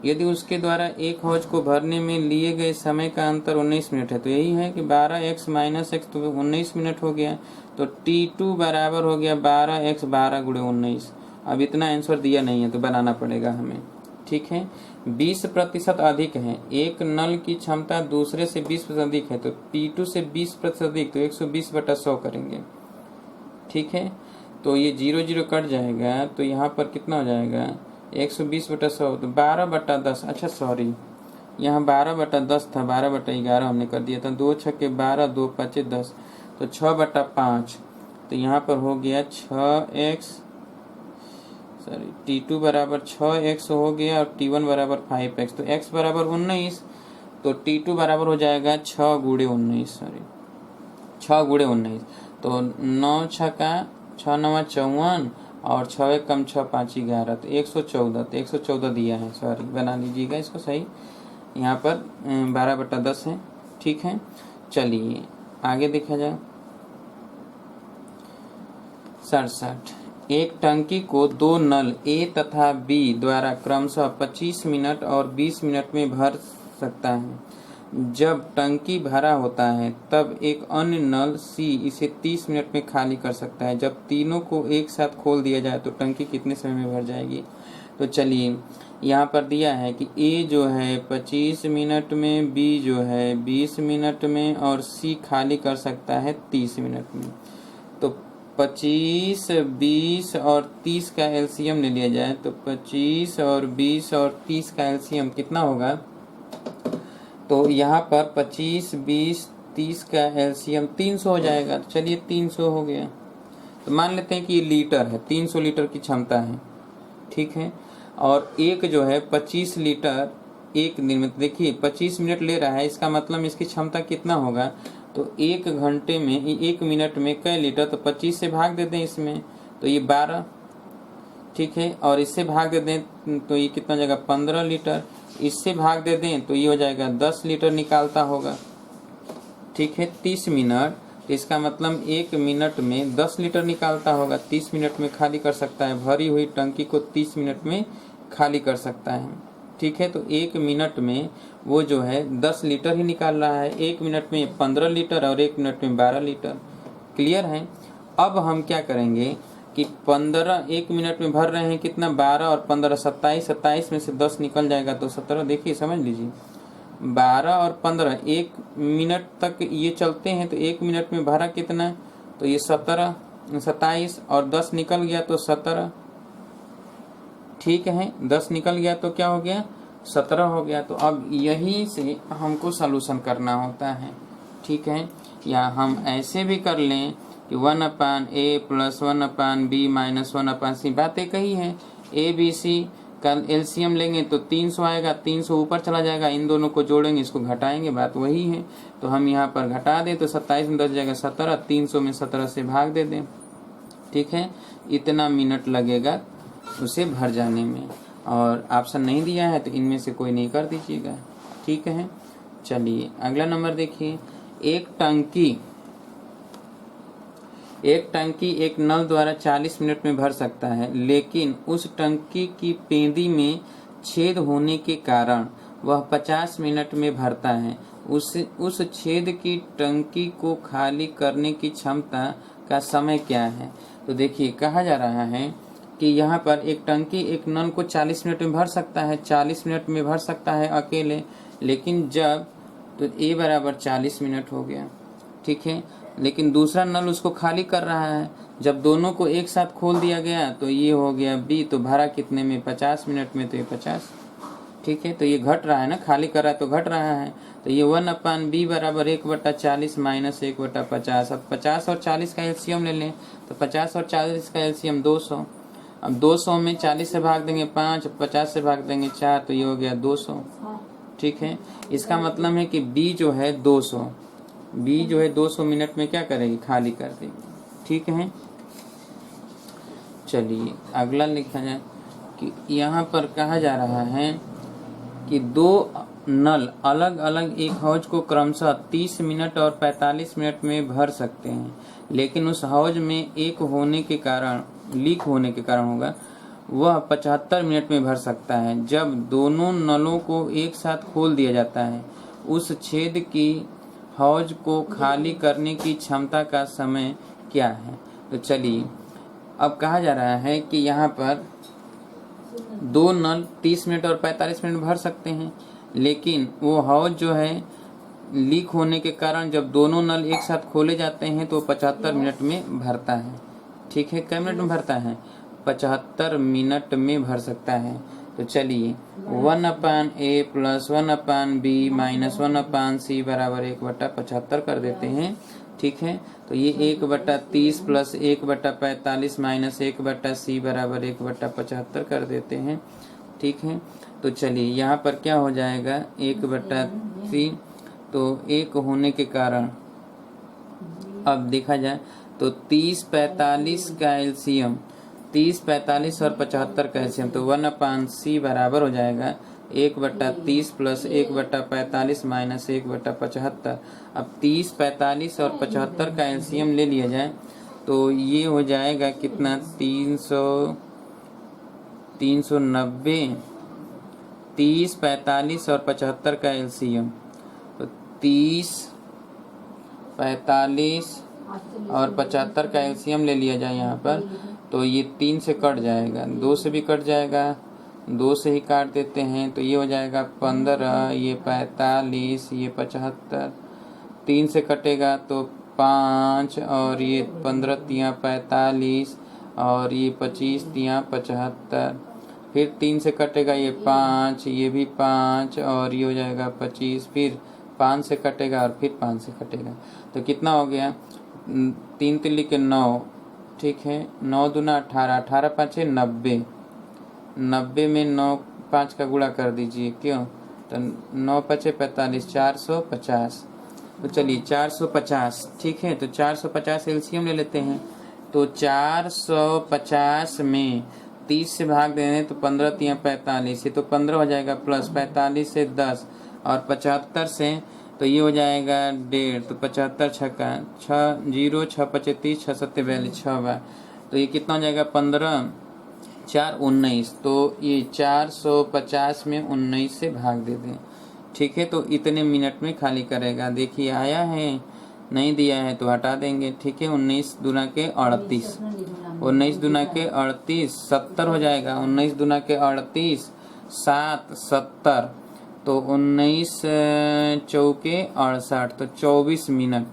यदि उसके द्वारा एक हौज को भरने में लिए गए समय का अंतर 19 मिनट है, तो यही है कि 12x माइनस x, तो 19 मिनट हो गया। तो T2 बराबर हो गया 12x 12 गुणे 19। अब इतना आंसर दिया नहीं है तो बनाना पड़ेगा हमें। ठीक है, 20% अधिक है, एक नल की क्षमता दूसरे से 20% अधिक है, तो P2 से 20% अधिक, तो 120/100 करेंगे। ठीक है, तो ये 0 कट जाएगा, तो यहाँ पर कितना हो जाएगा 120/100, तो 12/10। अच्छा सॉरी, यहाँ 12/10 था, 12/11 हमने कर दिया था। 2 छक्के 12, 2 5 10, तो 6/5, तो यहाँ पर हो गया 6x, T2 बराबर 6x हो गया और T1 बराबर 5x, तो x बराबर 19, तो T2 बराबर हो जाएगा 6 गुणे 19, तो 9 छक्का 6 9 54 और 6 कम 6 5 11, तो 114, तो 114 दिया है, सॉरी बना लीजिएगा इसको सही, यहाँ पर 12/10 है। ठीक है, चलिए आगे देखा जाए। 67, एक टंकी को 2 नल A तथा B द्वारा क्रमशः 25 मिनट और 20 मिनट में भर सकता है। जब टंकी भरा होता है तब एक अन्य नल सी इसे 30 मिनट में खाली कर सकता है। जब तीनों को एक साथ खोल दिया जाए तो टंकी कितने समय में भर जाएगी। तो चलिए यहाँ पर दिया है कि ए जो है 25 मिनट में, बी जो है 20 मिनट में और सी खाली कर सकता है 30 मिनट में। तो 25, 20 और 30 का एलसीएम ले लिया जाए तो 25 और 20 और 30 का एलसीएम कितना होगा। तो यहाँ पर 25, 20, 30 का एलसीएम 300 हो जाएगा। तो चलिए 300 हो गया। तो मान लेते हैं कि ये लीटर है, 300 लीटर की क्षमता है, ठीक है। और एक जो है 25 लीटर एक दिन में, देखिए 25 मिनट ले रहा है, इसका मतलब इसकी क्षमता कितना होगा। तो एक घंटे में, एक मिनट में कै लीटर, तो 25 से भाग दे दें इसमें तो ये 12, ठीक है। और इससे भाग दे दें तो ये कितना हो जाएगा 15 लीटर। इससे भाग दे दें तो ये हो जाएगा 10 लीटर निकालता होगा, ठीक है। 30 मिनट, तो इसका मतलब एक मिनट में 10 लीटर निकालता होगा। 30 मिनट में खाली कर सकता है, भरी हुई टंकी को 30 मिनट में खाली कर सकता है, ठीक है। तो एक मिनट में वो जो है 10 लीटर ही निकाल रहा है, एक मिनट में 15 लीटर और एक मिनट में 12 लीटर। क्लियर है। अब हम क्या करेंगे कि 15 एक मिनट में भर रहे हैं कितना, 12 और 15 27, 27 में से 10 निकल जाएगा तो 17। देखिए समझ लीजिए 12 और 15 एक मिनट तक ये चलते हैं, तो एक मिनट में भरा कितना, तो ये 17, 27 और 10 निकल गया तो 17, ठीक है। 10 निकल गया तो क्या हो गया 17 हो गया। तो अब यही से हमको सलूशन करना होता है, ठीक है। या हम ऐसे भी कर लें कि 1/a + 1/b - 1/c, बात एक ही है। ए बी सी का एलसीएम लेंगे तो 300 आएगा, 300 ऊपर चला जाएगा, इन दोनों को जोड़ेंगे, इसको घटाएंगे, बात वही है। तो हम यहाँ पर घटा दें तो 27 में 10 जाएगा 17, 300 में 17 से भाग दे दें, ठीक है। इतना मिनट लगेगा उसे भर जाने में। और ऑप्शन नहीं दिया है तो इनमें से कोई नहीं कर दीजिएगा, ठीक है। चलिए अगला नंबर देखिए। एक टंकी एक नल द्वारा 40 मिनट में भर सकता है, लेकिन उस टंकी की पेंदी में छेद होने के कारण वह 50 मिनट में भरता है। उस छेद की टंकी को खाली करने की क्षमता का समय क्या है। तो देखिए कहा जा रहा है कि यहाँ पर एक टंकी एक नल को 40 मिनट में भर सकता है, 40 मिनट में भर सकता है अकेले, लेकिन जब, तो ए बराबर 40 मिनट हो गया, ठीक है। लेकिन दूसरा नल उसको खाली कर रहा है, जब दोनों को एक साथ खोल दिया गया तो ये हो गया बी, तो भरा कितने में 50 मिनट में, तो ये 50, ठीक है। तो ये घट रहा है ना, खाली कर रहा है तो घट रहा है। तो ये 1/b बराबर 1/40 - 1/50। अब 50 और 40 का एलसीएम ले लें तो 50 और 40 का एलसीएम 200। अब 200 में 40 से भाग देंगे 5, 50 से भाग देंगे 4, तो ये हो गया 200, ठीक है। इसका मतलब है कि बी जो है 200 मिनट में क्या करेगी, खाली कर देगी, ठीक है। चलिए अगला लिखा जाए कि यहाँ पर कहा जा रहा है कि दो नल अलग अलग एक हौज को क्रमशः 30 मिनट और 45 मिनट में भर सकते हैं, लेकिन उस हौज में लीक होने के कारण होगा वह 75 मिनट में भर सकता है। जब दोनों नलों को एक साथ खोल दिया जाता है, उस छेद की हौज को खाली करने की क्षमता का समय क्या है। तो चलिए अब कहा जा रहा है कि यहाँ पर दो नल 30 मिनट और 45 मिनट भर सकते हैं, लेकिन वो हौज जो है लीक होने के कारण जब दोनों नल एक साथ खोले जाते हैं तो 75 मिनट में भरता है, ठीक है। कितने मिनट में भरता है, 75 मिनट में भर सकता है। तो चलिए 1/a + 1/b - 1/c बराबर 1/75 कर देते हैं, ठीक है। तो ये 1/30 + 1/45 - 1/c बराबर 1/75 कर देते हैं, ठीक है। तो चलिए यहाँ पर क्या हो जाएगा 1/3, तो 1 होने के कारण अब देखा जाए तो 30, 45 का एलसीएम, 30, 45 और 75 का एलसीएम, तो 1/c बराबर हो जाएगा 1/30 + 1/45 - 1/75। अब 30, 45 और 75 का एलसीएम ले लिया जाए तो ये हो जाएगा कितना 390, 30, 45 और 75 का एलसीएम, तो 30, 45 और 75 का एलसीएम ले लिया जाए यहाँ पर, तो ये 3 से कट जाएगा, 2 से भी कट जाएगा, 2 से ही काट देते हैं, तो ये हो जाएगा 15, ये 45, ये 75, 3 से कटेगा तो 5 और ये 15 तियाँ 45 और ये 25 तियाँ 75, फिर 3 से कटेगा ये 5, ये भी 5 और ये हो जाएगा 25, फिर 5 से कटेगा और फिर 5 से कटेगा, तो कितना हो गया 3 तिल्ली के 9, ठीक है, 9 दूना 18, 18 पाँचे 90, 90 में 9 5 का गुणा कर दीजिए, क्यों, तो 9 पचे 45, 450, तो चलिए 450, ठीक है, तो 450 एलसीएम ले लेते हैं, तो 450 में 30 से भाग देंगे तो 15 तियाँ 45, ये तो 15 हो जाएगा, प्लस 45 से 10 और 75 से तो ये हो जाएगा 1.5, तो 75 छक्का 6 0 6 पचे 30 6 सत्ते 42 6 बार, तो ये कितना हो जाएगा 15 4 19, तो ये 450 में 19 से भाग दे दें, ठीक है, तो इतने मिनट में खाली करेगा। देखिए आया है, नहीं दिया है तो हटा देंगे, ठीक है। 19 दूना के 38, 19 दूना के 38 70 हो जाएगा, 19 दूना के 38 7 70, तो 19 चौके 68, तो 24 मिनट,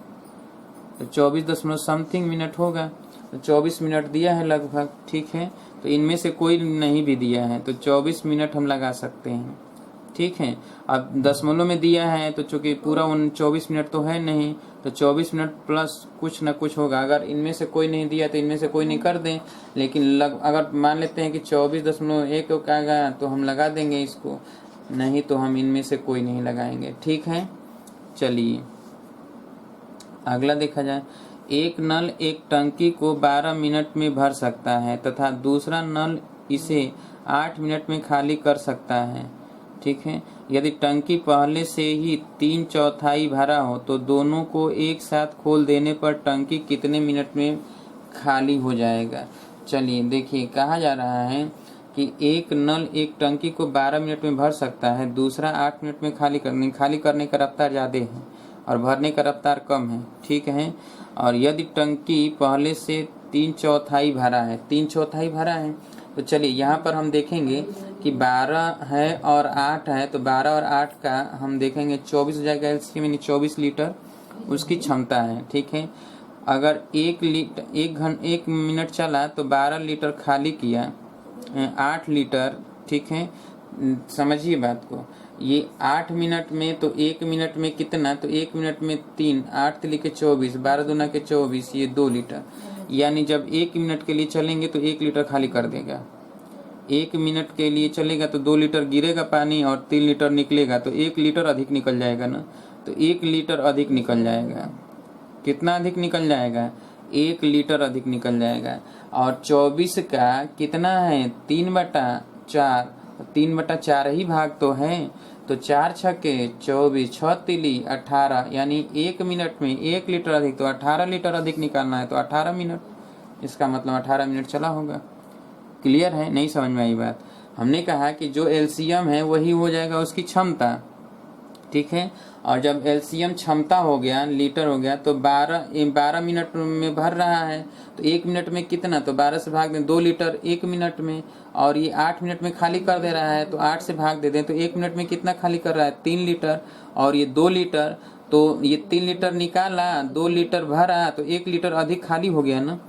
तो 24 मिनट होगा, तो 24 मिनट दिया है लगभग, ठीक है, तो इनमें से कोई नहीं भी दिया है तो 24 मिनट हम लगा सकते हैं, ठीक है। अब दशमलव में दिया है तो चूंकि पूरा 24 मिनट तो है नहीं, तो 24 मिनट प्लस कुछ न कुछ होगा। अगर इनमें से कोई नहीं दिया तो इनमें से कोई नहीं कर दें, लेकिन अगर मान लेते हैं कि 24.1 का गया तो हम लगा देंगे इसको, नहीं तो हम इनमें से कोई नहीं लगाएंगे, ठीक है। चलिए अगला देखा जाए। एक नल एक टंकी को 12 मिनट में भर सकता है तथा दूसरा नल इसे 8 मिनट में खाली कर सकता है, ठीक है। यदि टंकी पहले से ही 3/4 भरा हो तो दोनों को एक साथ खोल देने पर टंकी कितने मिनट में खाली हो जाएगा। चलिए देखिए, कहा जा रहा है कि एक नल एक टंकी को 12 मिनट में भर सकता है, दूसरा 8 मिनट में खाली करने का रफ्तार ज़्यादा है और भरने का रफ्तार कम है, ठीक है। और यदि टंकी पहले से 3/4 भरा है, 3/4 भरा है, तो चलिए यहाँ पर हम देखेंगे कि 12 है और 8 है, तो 12 और 8 का हम देखेंगे 24 हो जाएगा एलसीएम, यानी 24 लीटर उसकी क्षमता है, ठीक है। अगर 1 मिनट चला तो 12 लीटर खाली किया, 8 लीटर, ठीक है। समझिए बात को, ये 8 मिनट में, तो 1 मिनट में कितना, तो 1 मिनट में 3, 8 लिखे 24, 12 दूना के 24, ये 2 लीटर, यानी जब 1 मिनट के लिए चलेंगे तो 1 लीटर खाली कर देगा। 1 मिनट के लिए चलेगा तो 2 लीटर गिरेगा पानी और 3 लीटर निकलेगा, तो 1 लीटर अधिक निकल जाएगा ना, तो 1 लीटर अधिक निकल जाएगा। कितना अधिक निकल जाएगा, 1 लीटर अधिक निकल जाएगा। और 24 का कितना है, 3/4, 3/4 ही भाग तो है, तो 4 छक्के 24, 6 तिली 18, यानी 1 मिनट में 1 लीटर अधिक, तो 18 लीटर अधिक निकालना है, तो 18 मिनट, इसका मतलब 18 मिनट चला होगा। क्लियर है, नहीं समझ में आई बात। हमने कहा कि जो एलसीएम है वही हो जाएगा उसकी क्षमता, ठीक है। और जब एलसीएम क्षमता हो गया, लीटर हो गया, तो 12 मिनट में भर रहा है, तो 1 मिनट में कितना, तो 12 से भाग दें, 2 लीटर 1 मिनट में, और ये 8 मिनट में खाली कर दे रहा है, तो 8 से भाग दे दें, तो 1 मिनट में कितना खाली कर रहा है, 3 लीटर, और ये 2 लीटर, तो ये 3 लीटर निकाला, 2 लीटर भरा, तो 1 लीटर अधिक खाली हो गया ना।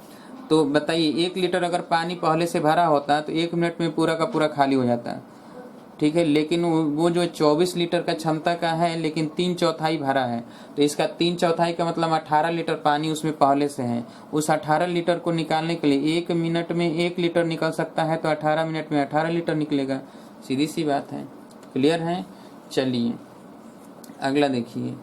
तो बताइए, 1 लीटर अगर पानी पहले से भरा होता तो 1 मिनट में पूरा का पूरा खाली हो जाता, ठीक है। लेकिन वो जो 24 लीटर का क्षमता का है, लेकिन 3/4 भरा है, तो इसका 3/4 का मतलब 18 लीटर पानी उसमें पहले से है। उस 18 लीटर को निकालने के लिए 1 मिनट में 1 लीटर निकल सकता है, तो 18 मिनट में 18 लीटर निकलेगा, सीधी सी बात है। क्लियर है। चलिए अगला देखिए।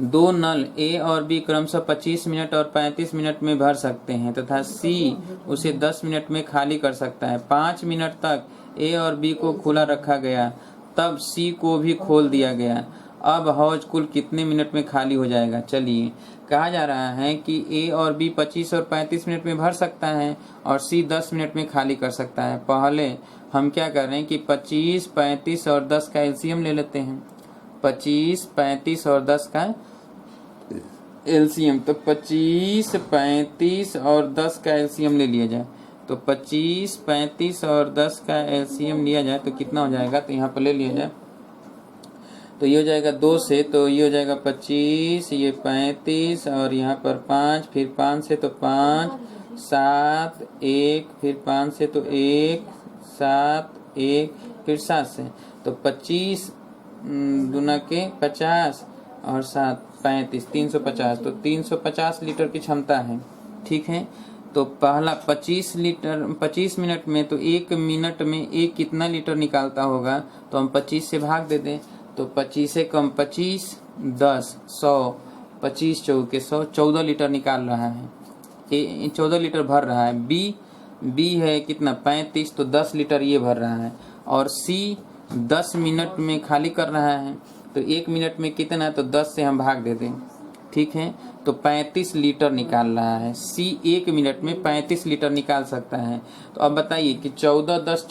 2 नल ए और बी क्रमशः 25 मिनट और 35 मिनट में भर सकते हैं तथा सी उसे 10 मिनट में खाली कर सकता है। 5 मिनट तक ए और बी को खुला रखा गया, तब सी को भी खोल दिया गया। अब हौज कुल कितने मिनट में खाली हो जाएगा। चलिए, कहा जा रहा है कि ए और बी 25 और 35 मिनट में भर सकता है और सी 10 मिनट में खाली कर सकता है। पहले हम क्या कर रहे हैं कि 25, 35 और 10 का एलसीएम ले लेते हैं। 25, 35 और 10 का एलसीएम। तो 25, 35 और 10 का एलसीएम ले लिया जाए। तो 25, 35 और 10 का एलसीएम लिया जाए तो कितना हो जाएगा, तो यहाँ पर ले लिया जाए तो ये हो जाएगा 2 से, तो ये हो जाएगा 25, ये 35 और यहाँ पर 5, फिर 5 से तो 5, 7, 1, फिर 5 से तो 1, 7, 1, फिर 7 से तो 25 दूना के 50 और 7 35, 350। तो 350 लीटर की क्षमता है। ठीक है, तो पहला 25 लीटर 25 मिनट में, तो 1 मिनट में एक कितना लीटर निकालता होगा, तो हम 25 से भाग दे दें। तो 25 से कम 25, 10, 100, 25 चौके 100, 14 लीटर निकाल रहा है, 14 लीटर भर रहा है। बी है कितना 35, तो 10 लीटर ये भर रहा है। और सी 10 मिनट में खाली कर रहा है, तो 1 मिनट में कितना, तो 10 से हम भाग दे दें। ठीक है, तो 35 लीटर निकाल रहा है। सी 1 मिनट में 35 लीटर निकाल सकता है। तो अब बताइए कि 14, 10,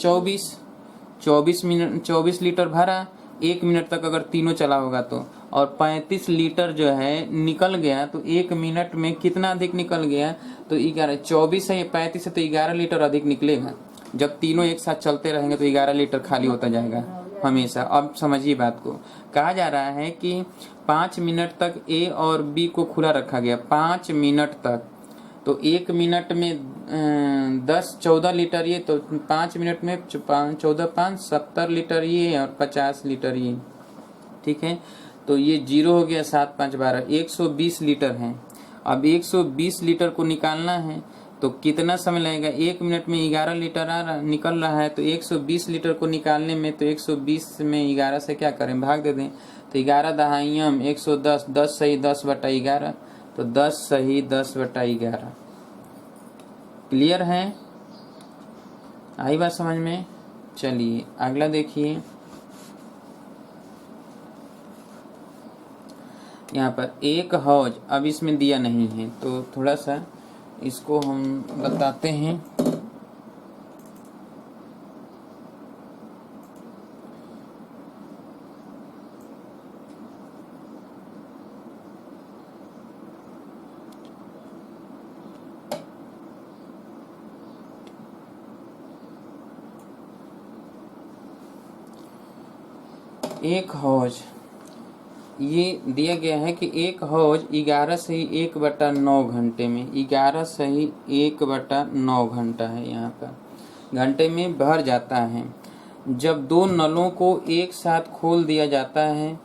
24 मिनट 24 लीटर भरा, 1 मिनट तक अगर तीनों चला होगा तो, और 35 लीटर जो है निकल गया, तो 1 मिनट में कितना अधिक निकल गया, तो 11, 24 है 35 है तो 11 लीटर अधिक निकलेगा। जब तीनों एक साथ चलते रहेंगे तो 11 लीटर खाली होता जाएगा हमेशा। अब समझिए बात को, कहा जा रहा है कि 5 मिनट तक ए और बी को खुला रखा गया, 5 मिनट तक। तो 1 मिनट में 14 लीटर ये, तो 5 मिनट में 14, 5, 70 लीटर ये और 50 लीटर ये। ठीक है, तो ये 0 हो गया, 7, 5, 12, 120 लीटर है। अब 120 लीटर को निकालना है तो कितना समय लगेगा, 1 मिनट में 11 लीटर निकल रहा है। तो 120 लीटर को निकालने में, तो 120 में 11 से क्या करें, भाग दे दें। तो 11 दहाइयम 110, 10 सही 10/11, तो 10 सही 10/11। क्लियर है, आई बात समझ में। चलिए अगला देखिए, यहाँ पर एक हौज, अब इसमें दिया नहीं है तो थोड़ा सा इसको हम बताते हैं। एक हौज ये दिया गया है कि एक हौज 11 सही 1/9 घंटे में, 11 सही 1/9 घंटा है यहाँ पर घंटे में भर जाता है। जब 2 नलों को एक साथ खोल दिया जाता है,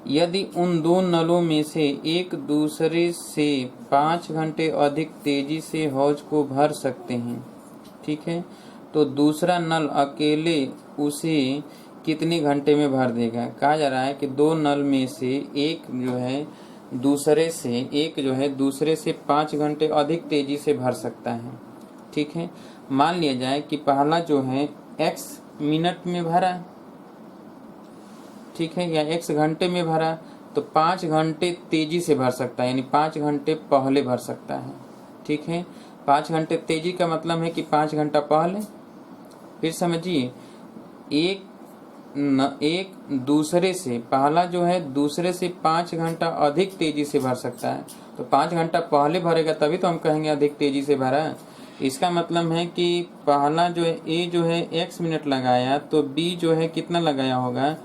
यदि उन 2 नलों में से एक दूसरे से 5 घंटे अधिक तेजी से हौज को भर सकते हैं, ठीक है, तो दूसरा नल अकेले उसे कितने घंटे में भर देगा। कहा जा रहा है कि 2 नल में से एक जो है दूसरे से 5 घंटे अधिक तेजी से भर सकता है। ठीक है, मान लिया जाए कि पहला जो है x मिनट में भरा, ठीक है, या x घंटे में भरा, तो 5 घंटे तेजी से भर सकता है, यानी 5 घंटे पहले भर सकता है। ठीक है, 5 घंटे तेजी का मतलब है कि 5 घंटा पहले। फिर समझिए, एक दूसरे से, पहला जो है दूसरे से 5 घंटा अधिक तेजी से भर सकता है, तो 5 घंटा पहले भरेगा तभी तो हम कहेंगे अधिक तेजी से भरा। इसका मतलब है कि पहला जो है ए जो है x मिनट लगाया, तो बी जो है कितना लगाया होगा,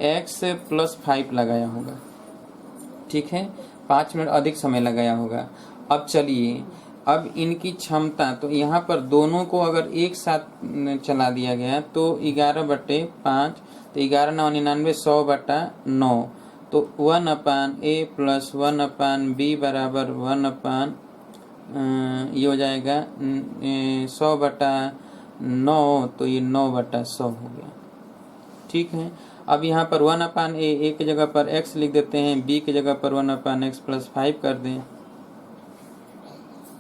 x + 5 लगाया होगा। ठीक है, 5 मिनट अधिक समय लगाया होगा। अब चलिए, अब इनकी क्षमता, तो यहाँ पर दोनों को अगर एक साथ चला दिया गया तो 11/5, तो 11 9 99, 100/9, तो 1/a + 1/b बराबर 1/, ये हो जाएगा 100/9, तो ये 9/100 हो गया। ठीक है, अब यहाँ पर 1/a, ए की जगह पर x लिख देते हैं, b की जगह पर 1/x + 5 कर दें।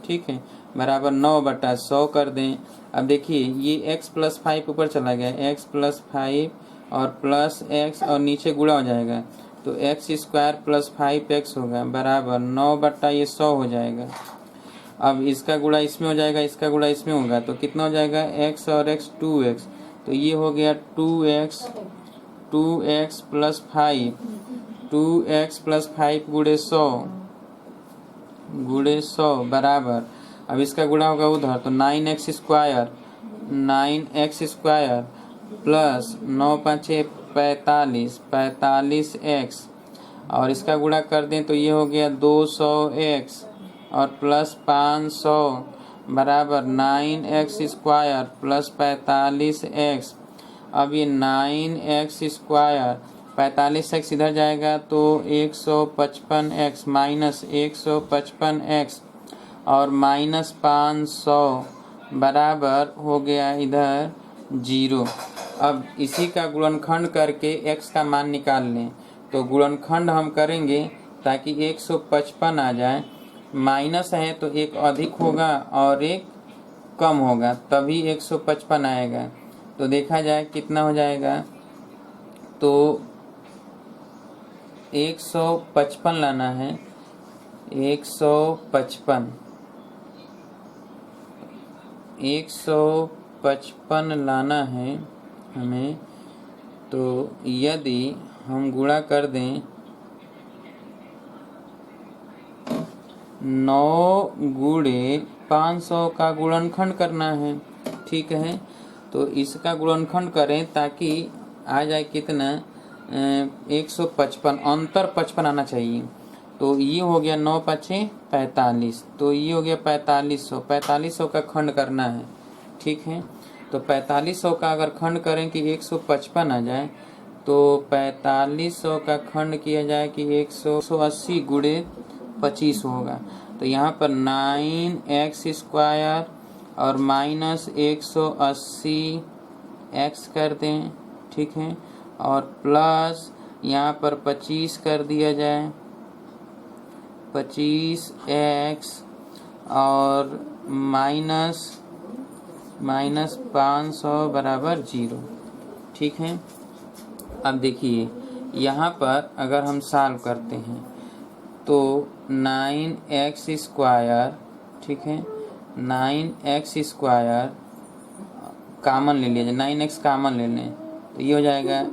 ठीक है, बराबर 9/100 कर दें। अब देखिए, ये x + 5 ऊपर चला गया, x + 5 और प्लस x और नीचे गुणा हो जाएगा, तो x² + 5x होगा बराबर 9/100 हो जाएगा। अब इसका गुणा इसमें हो जाएगा, इसका गुणा इसमें होगा, तो कितना हो जाएगा, x और x 2x, तो ये हो गया 2x 2x plus 5, 2x plus 5 गुड़े 100 बराबर, अब इसका गुणा होगा उधर तो 9x square, 9x square plus 9 5 45, 45x और इसका गुणा कर दें तो ये हो गया 200x और प्लस 500 बराबर 9x स्क्वायर प्लस 45x। अब ये 9x स्क्वायर 45x इधर जाएगा तो 155x माइनस 155x और माइनस 500 बराबर हो गया इधर 0। अब इसी का गुणनखंड करके x का मान निकाल लें। तो गुणनखंड हम करेंगे ताकि 155 आ जाए, माइनस है तो एक अधिक होगा और एक कम होगा तभी 155 आएगा। तो देखा जाए कितना हो जाएगा, तो 155 लाना है, 155 लाना है हमें। तो यदि हम गुणा कर दें 9 गुणे 500 का गुणनखंड करना है, ठीक है। तो इसका गुणनखंड करें ताकि आ जाए कितना 155, अंतर 55 आना चाहिए। तो ये हो गया 9 5 45, तो ये हो गया 4500, 4500 का खंड करना है, ठीक है। तो 4500 का अगर खंड करें कि 155 आ जाए तो 4500 का खंड किया जाए कि 180 गुणे 25 होगा। तो यहाँ पर 9x स्क्वायर और माइनस 180 x कर दें, ठीक है, और प्लस यहाँ पर 25 कर दिया जाए, 25x और माइनस 500 बराबर 0, ठीक है। अब देखिए यहाँ पर अगर हम सॉल्व करते हैं तो 9x स्क्वायर, ठीक है, 9x स्क्वायर कामन ले लिया जाए, 9x कामन ले लें तो ये हो जाएगा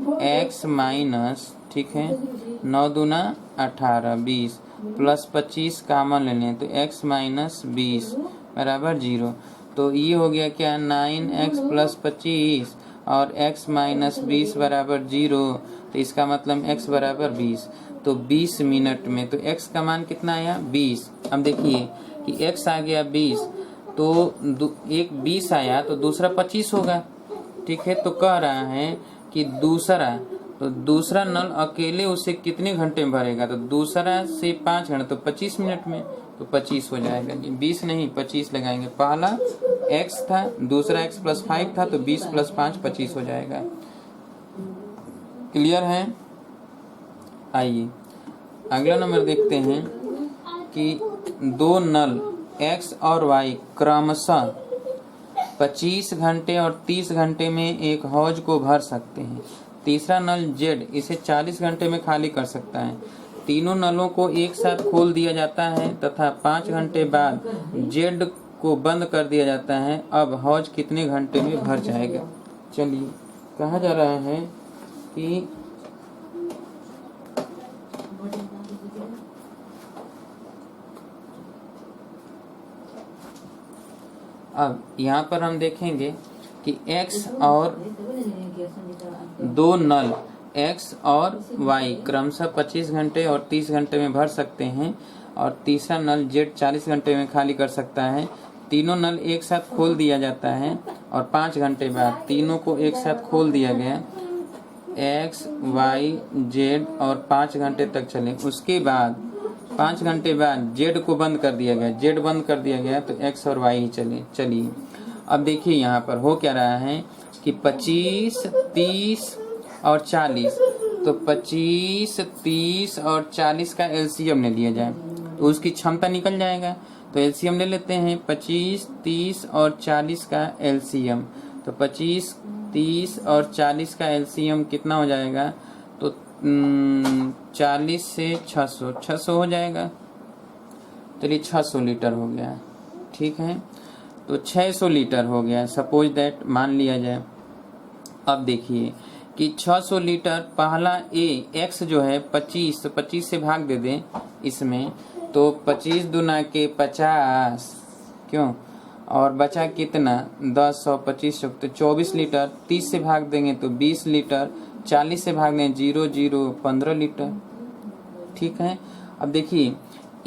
x माइनस, ठीक है, 9 दूना 18 20 प्लस 25 कामन ले लें तो x माइनस 20 बराबर 0। तो ये हो गया क्या 9x प्लस 25 और x माइनस 20 बराबर 0। तो इसका मतलब x बराबर 20। तो 20 मिनट में तो x का मान कितना आया 20। अब देखिए कि x आ गया 20 तो एक 20 आया तो दूसरा 25 होगा, ठीक है। तो कह रहा है कि दूसरा नल अकेले उसे कितने घंटे में भरेगा, तो दूसरा से 5 घंटे तो 25 मिनट में, तो 25 हो जाएगा। 20 नहीं 25 लगाएंगे, पहला x था, दूसरा x प्लस 5 था तो 20 प्लस 5 25 हो जाएगा। क्लियर है। आइए अगला नंबर देखते हैं कि दो नल x और y क्रमशः 25 घंटे और 30 घंटे में एक हौज को भर सकते हैं। तीसरा नल z इसे 40 घंटे में खाली कर सकता है। तीनों नलों को एक साथ खोल दिया जाता है तथा 5 घंटे बाद z को बंद कर दिया जाता है। अब हौज कितने घंटे में भर जाएगा। चलिए कहा जा रहा है कि अब यहाँ पर हम देखेंगे कि x और दो नल x और y क्रमशः 25 घंटे और 30 घंटे में भर सकते हैं और तीसरा नल z 40 घंटे में खाली कर सकता है। तीनों नल एक साथ खोल दिया जाता है और 5 घंटे बाद तीनों को एक साथ खोल दिया गया, x y z और 5 घंटे तक चले। उसके बाद 5 घंटे बाद z को बंद कर दिया गया, z बंद कर दिया गया तो x और y ही चले। चलिए अब देखिए यहाँ पर हो क्या रहा है कि 25 30 और 40, तो 25 30 और 40 का एलसीएम ले लिया जाए तो उसकी क्षमता निकल जाएगा। तो एलसीएम ले लेते हैं 25 30 और 40 का एलसीएम। तो 25 30 और 40 का एलसीएम कितना हो जाएगा, तो 40 से 600 हो जाएगा। चलिए 600 लीटर हो गया, ठीक है। तो 600 लीटर हो गया, सपोज दैट मान लिया जाए। अब देखिए कि 600 लीटर पहला ए एक्स जो है 25, तो 25 से भाग दे दें इसमें, तो 25 दूना के 50, क्यों, और बचा कितना 10, 100, 25, तो 24 लीटर। 30 से भाग देंगे तो 20 लीटर, 40 से भाग दें 0, 0, 15 लीटर। ठीक है। अब देखिए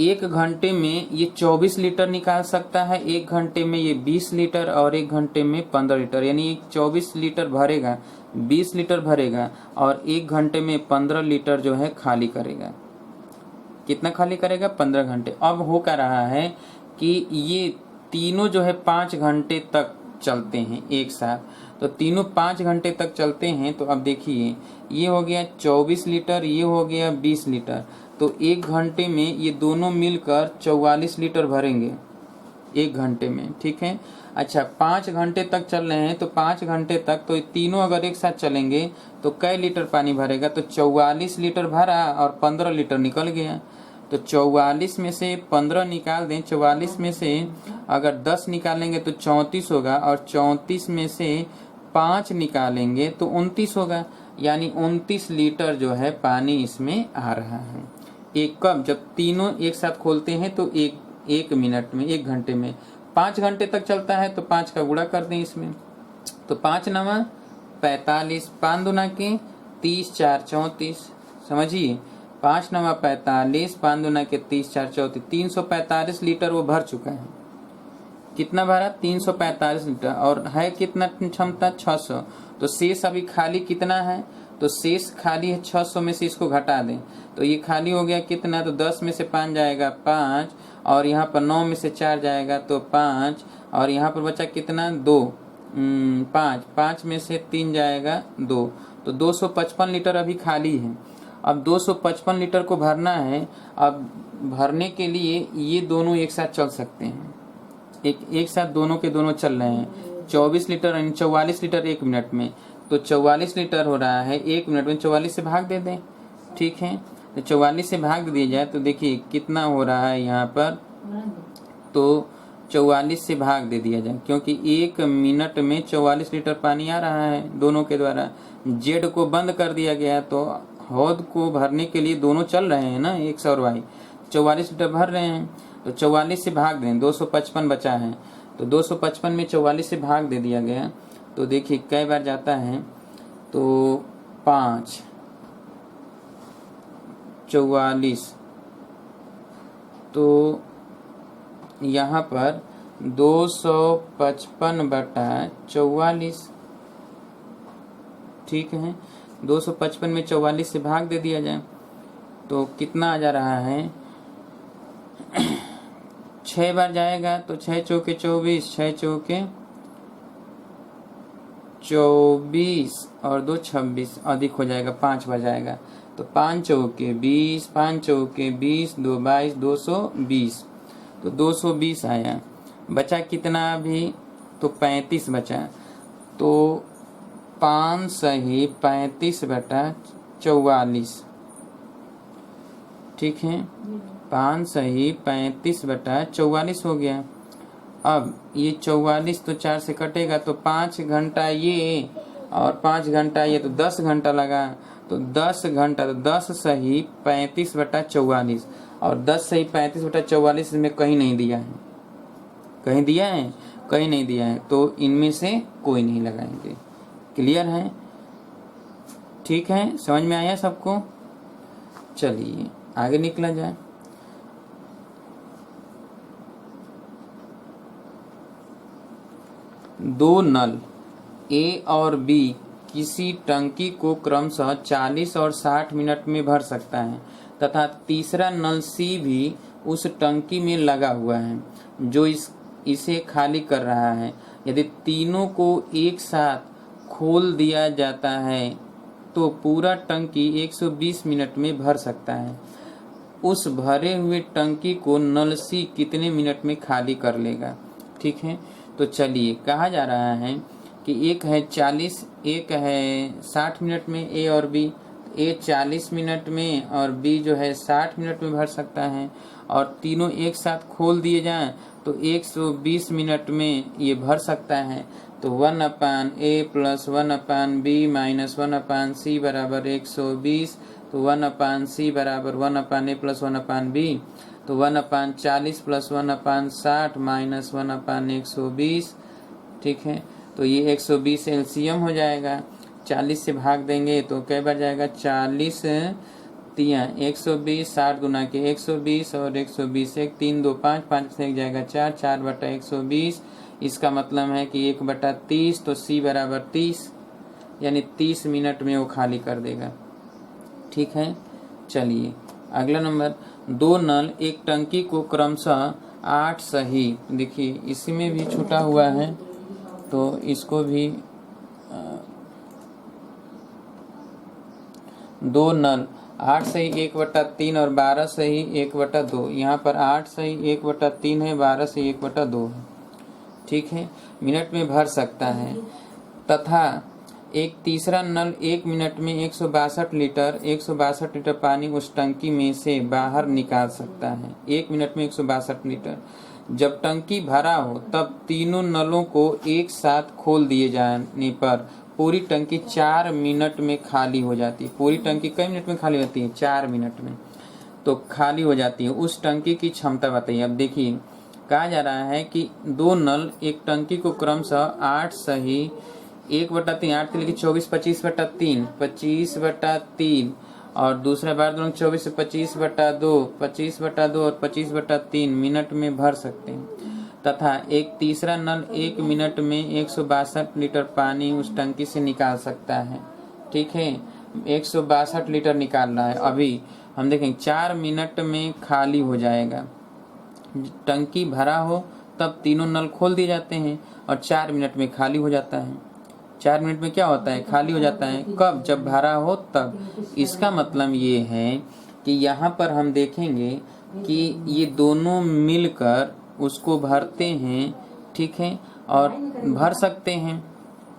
1 घंटे में ये 24 लीटर निकाल सकता है, 1 घंटे में ये 20 लीटर और 1 घंटे में 15 लीटर, यानी 24 लीटर भरेगा, 20 लीटर भरेगा और 1 घंटे में 15 लीटर जो है खाली करेगा। कितना खाली करेगा? 15 घंटे। अब हो क्या रहा है कि ये तीनों जो है 5 घंटे तक चलते हैं एक साथ, तो तीनों 5 घंटे तक चलते हैं। तो अब देखिए ये हो गया 24 लीटर, ये हो गया 20 लीटर, तो 1 घंटे में ये दोनों मिलकर 44 लीटर भरेंगे 1 घंटे में। ठीक है। अच्छा 5 घंटे तक चल रहे हैं, तो 5 घंटे तक तो तीनों अगर एक साथ चलेंगे तो कै लीटर पानी भरेगा? तो 44 लीटर भरा और 15 लीटर निकल गया। तो 44 में से 15 निकाल दें, 44 में से अगर 10 निकालेंगे तो 34 होगा, और 34 में से 5 निकालेंगे तो 29 होगा, यानी 29 लीटर जो है पानी इसमें आ रहा है। एक कप जब तीनों एक साथ खोलते हैं तो एक मिनट में, 1 घंटे में। 5 घंटे तक चलता है तो 5 का गुणा कर दें इसमें, तो 5 नवा 45, 5 दूना के 30, 4 34, समझिए 5 नवा 45, 5 दूना के 30, 4 34, 345 लीटर वो भर चुका है। कितना भरा? 345 लीटर, और है कितना क्षमता? 600। तो शेष अभी खाली कितना है? तो शेष खाली है 600 में से इसको घटा दें, तो ये खाली हो गया कितना? तो 10 में से 5 जाएगा 5, और यहाँ पर 9 में से 4 जाएगा तो 5, और यहाँ पर बचा कितना? 2, 5 में से 3 जाएगा 2, तो 255 लीटर अभी खाली है। अब 255 लीटर को भरना है। अब भरने के लिए ये दोनों एक साथ चल सकते हैं, एक साथ दोनों के दोनों चल रहे हैं। 24 लीटर यानी 44 लीटर 1 मिनट में, तो 44 लीटर हो रहा है 1 मिनट में, 44 से भाग दे दें। ठीक है। तो 44 से भाग दिया जाए तो देखिए कितना हो रहा है यहाँ पर, तो 44 से भाग दे दिया जाए, क्योंकि 1 मिनट में 44 लीटर पानी आ रहा है दोनों के द्वारा। जेड को बंद कर दिया गया, तो हौद को भरने के लिए दोनों चल रहे हैं ना, 100 और वाई 44 लीटर भर रहे हैं। तो 44 से भाग दें, 255 बचा है, तो 255 में 44 से भाग दे दिया गया, तो देखिए कई बार जाता है, तो 5, 44, तो यहाँ पर 255/44, ठीक है। 255 में 44 से भाग दे दिया जाए तो कितना आ जा रहा है? 6 बार जाएगा, तो 6 चौके 24, 6 चौके 24 और 2 26, अधिक हो जाएगा, 5 बार जाएगा, तो 5 चौके 20, 5 चौके 20, 2 22, 220, तो 220 आया। बचा कितना अभी? तो 35 बचा, तो 5 सही 35/44, ठीक है। 5 सही 35/44 हो गया। अब ये 44 तो 4 से कटेगा, तो 5 घंटा ये और 5 घंटा ये, तो 10 घंटा लगा, तो 10 घंटा, तो 10 सही 35/44, और 10 सही 35/44 में कहीं नहीं दिया है, कहीं दिया है? कहीं नहीं दिया है, तो इनमें से कोई नहीं लगाएंगे। क्लियर है? ठीक है, समझ में आया सबको? चलिए आगे निकला जाए। दो नल ए और बी किसी टंकी को क्रमशः 40 और 60 मिनट में भर सकता है, तथा तीसरा नल सी भी उस टंकी में लगा हुआ है जो इसे खाली कर रहा है। यदि तीनों को एक साथ खोल दिया जाता है तो पूरा टंकी 120 मिनट में भर सकता है। उस भरे हुए टंकी को नल सी कितने मिनट में खाली कर लेगा? ठीक है, तो चलिए कहा जा रहा है कि एक है 40, एक है 60 मिनट में, ए और बी। ए 40 मिनट में और बी जो है 60 मिनट में भर सकता है, और तीनों एक साथ खोल दिए जाएं तो 120 मिनट में ये भर सकता है। तो 1/a plus 1/b minus 1/c बराबर 120। तो 1/c बराबर 1/a प्लस 1/b, तो 1/40 प्लस 1/60 माइनस 1/120। ठीक है, तो ये 120 एलसीएम हो जाएगा। 40 से भाग देंगे तो कै बार जाएगा, 40 तिया 120, 60 गुना के 120 और 120 एक 3 2 5, 5 से एक जाएगा 4, 4/120। इसका मतलब है कि 1/30, तो C बराबर 30, यानी 30 मिनट में वो खाली कर देगा। ठीक है, चलिए अगला नंबर, 2 नल एक टंकी को क्रमशः 8 सही, देखिए इसी में भी छूटा हुआ है तो इसको भी 2 नल 8 सही 1/3 और 12 सही 1/2। यहाँ पर 8 सही 1/3 है, 12 सही 1/2 है। ठीक है, मिनट में भर सकता है। तथा एक तीसरा नल 1 मिनट में 162 लीटर पानी उस टंकी में से बाहर निकाल सकता है। 1 मिनट में 162 लीटर। जब टंकी भरा हो तब तीनों नलों को एक साथ खोल दिए जाने पर पूरी टंकी 4 मिनट में खाली हो जाती है। पूरी टंकी कई मिनट में खाली होती है, 4 मिनट में तो खाली हो जाती है। उस टंकी की क्षमता बताइए। अब देखिए कहा जा रहा है कि 2 नल एक टंकी को क्रमशः 8 सही 1/3, 8 लिखिए 24, 25/3, 25/3 और दूसरा बार दोनों 24 से 25/2, 25/2 और 25/3 मिनट में भर सकते हैं। तथा एक तीसरा नल 1 मिनट में 162 लीटर पानी उस टंकी से निकाल सकता है। ठीक है, 162 लीटर निकाल रहा है। अभी हम देखेंगे 4 मिनट में खाली हो जाएगा। टंकी भरा हो तब तीनों नल खोल दिए जाते हैं और 4 मिनट में खाली हो जाता है। 4 मिनट में क्या होता है, खाली हो जाता है। कब, जब भरा हो तब। इसका मतलब ये है कि यहाँ पर हम देखेंगे कि ये दोनों मिलकर उसको भरते हैं। ठीक है, और भर सकते हैं।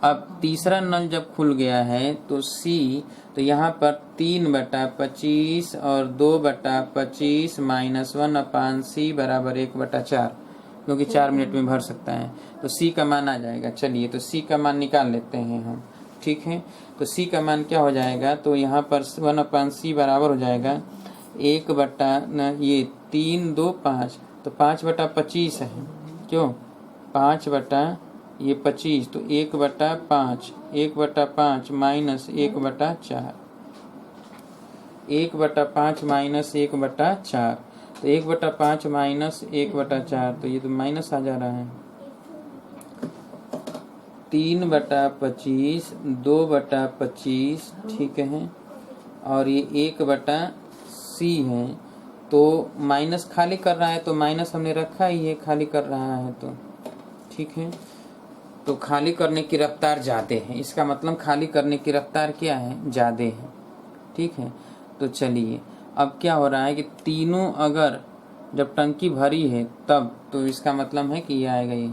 अब तीसरा नल जब खुल गया है तो C, तो यहाँ पर 3/25 और 2/25 माइनस 1/C बराबर 1/4, क्योंकि 4 मिनट में भर सकता है तो C का मान आ जाएगा। चलिए तो C का मान निकाल लेते हैं हम। ठीक है, तो C का मान क्या हो जाएगा, तो यहाँ पर 1/C बराबर हो जाएगा 3 2 5, तो 5/25 है। क्यों, 5/25, तो 1/5, 1/5 माइनस 1/4, 1/5 माइनस 1/4, तो 1/5 माइनस 1/4, तो ये तो माइनस आ जा रहा है। 3/25, 2/25, ठीक है, और ये 1/C है, तो माइनस खाली कर रहा है, तो माइनस हमने रखा ही है, खाली कर रहा है तो ठीक है। तो खाली करने की रफ्तार ज़्यादा है, इसका मतलब खाली करने की रफ्तार क्या है, ज़्यादा है। ठीक है, तो चलिए अब क्या हो रहा है कि तीनों अगर जब टंकी भरी है तब, तो इसका मतलब है कि ये आएगा ये।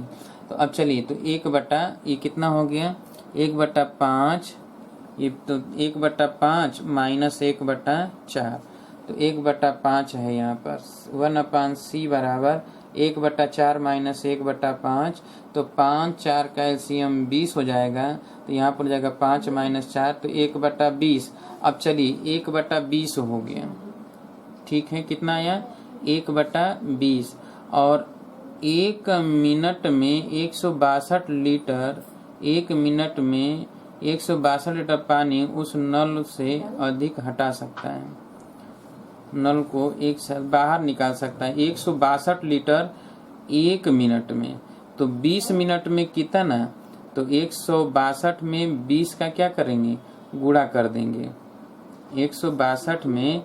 तो अब चलिए, तो ये कितना हो गया, 1/5, ये तो 1/5 माइनस 1/4, तो 1/5 है यहाँ पर। 1/C बराबर 1/4 माइनस 1/5, तो 5 4 का एलसीएम 20 हो जाएगा। तो यहाँ पर जाएगा 5 माइनस 4, तो 1/20। अब चलिए 1/20 हो गया। ठीक है, कितना आया, 1/20। और 1 मिनट में 162 लीटर, 1 मिनट में 162 लीटर पानी उस नल से अधिक हटा सकता है, नल को एक साथ बाहर निकाल सकता है। 162 लीटर 1 मिनट में, तो 20 मिनट में कितना, तो 162 में 20 का क्या करेंगे, गुणा कर देंगे। 162 में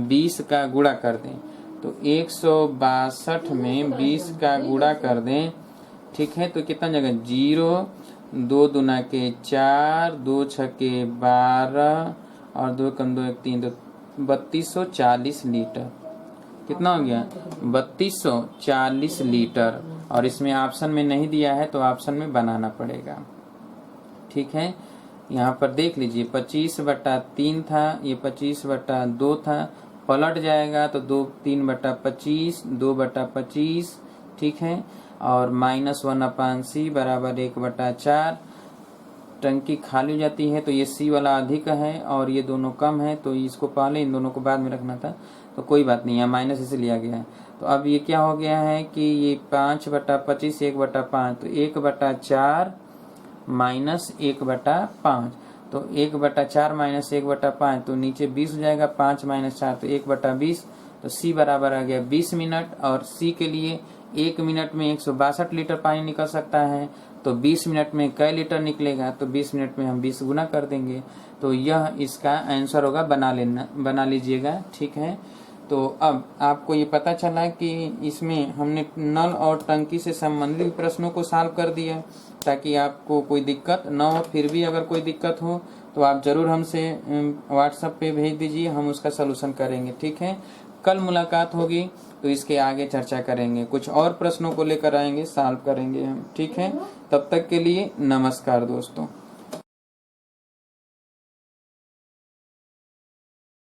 20 का गुणा कर दें, तो 162 में 20 का गुणा कर दें। ठीक है, तो कितना जगह 0, 2 दूना के 4, 2 छके 12 और 2 कम 2 1 3, तो 3240 लीटर। कितना हो गया, 3240 लीटर। और इसमें ऑप्शन में नहीं दिया है तो ऑप्शन में बनाना पड़ेगा। ठीक है, यहाँ पर देख लीजिए 25/3 था, ये 25/2 था, पलट जाएगा तो 3/25, 2/25। ठीक है, और -1/c बराबर 1/4। टंकी खाली हो जाती है तो ये सी वाला अधिक है और ये दोनों कम है, तो इसको पहले इन दोनों को बाद में रखना था, तो कोई बात नहीं है, माइनस इसे लिया गया है। तो अब ये क्या हो गया है कि ये 5/25 1/5, तो 1/4 माइनस 1/5, तो 1/4 माइनस 1/5, तो नीचे 20 हो जाएगा, 5 - 4 तो 1/20, तो सी बराबर आ गया 20 मिनट। और सी के लिए 1 मिनट में 162 लीटर पानी निकल सकता है, तो 20 मिनट में कै लीटर निकलेगा, तो 20 मिनट में हम 20 गुना कर देंगे, तो यह इसका आंसर होगा, बना लीजिएगा, ठीक है। तो अब आपको ये पता चला कि इसमें हमने नल और टंकी से संबंधित प्रश्नों को सॉल्व कर दिया, ताकि आपको कोई दिक्कत न हो। फिर भी अगर कोई दिक्कत हो तो आप जरूर हमसे व्हाट्सएप पे भेज दीजिए, हम उसका सलूशन करेंगे, ठीक है। कल मुलाकात होगी तो इसके आगे चर्चा करेंगे, कुछ और प्रश्नों को लेकर आएंगे, सॉल्व करेंगे हम, ठीक है। तब तक के लिए नमस्कार दोस्तों।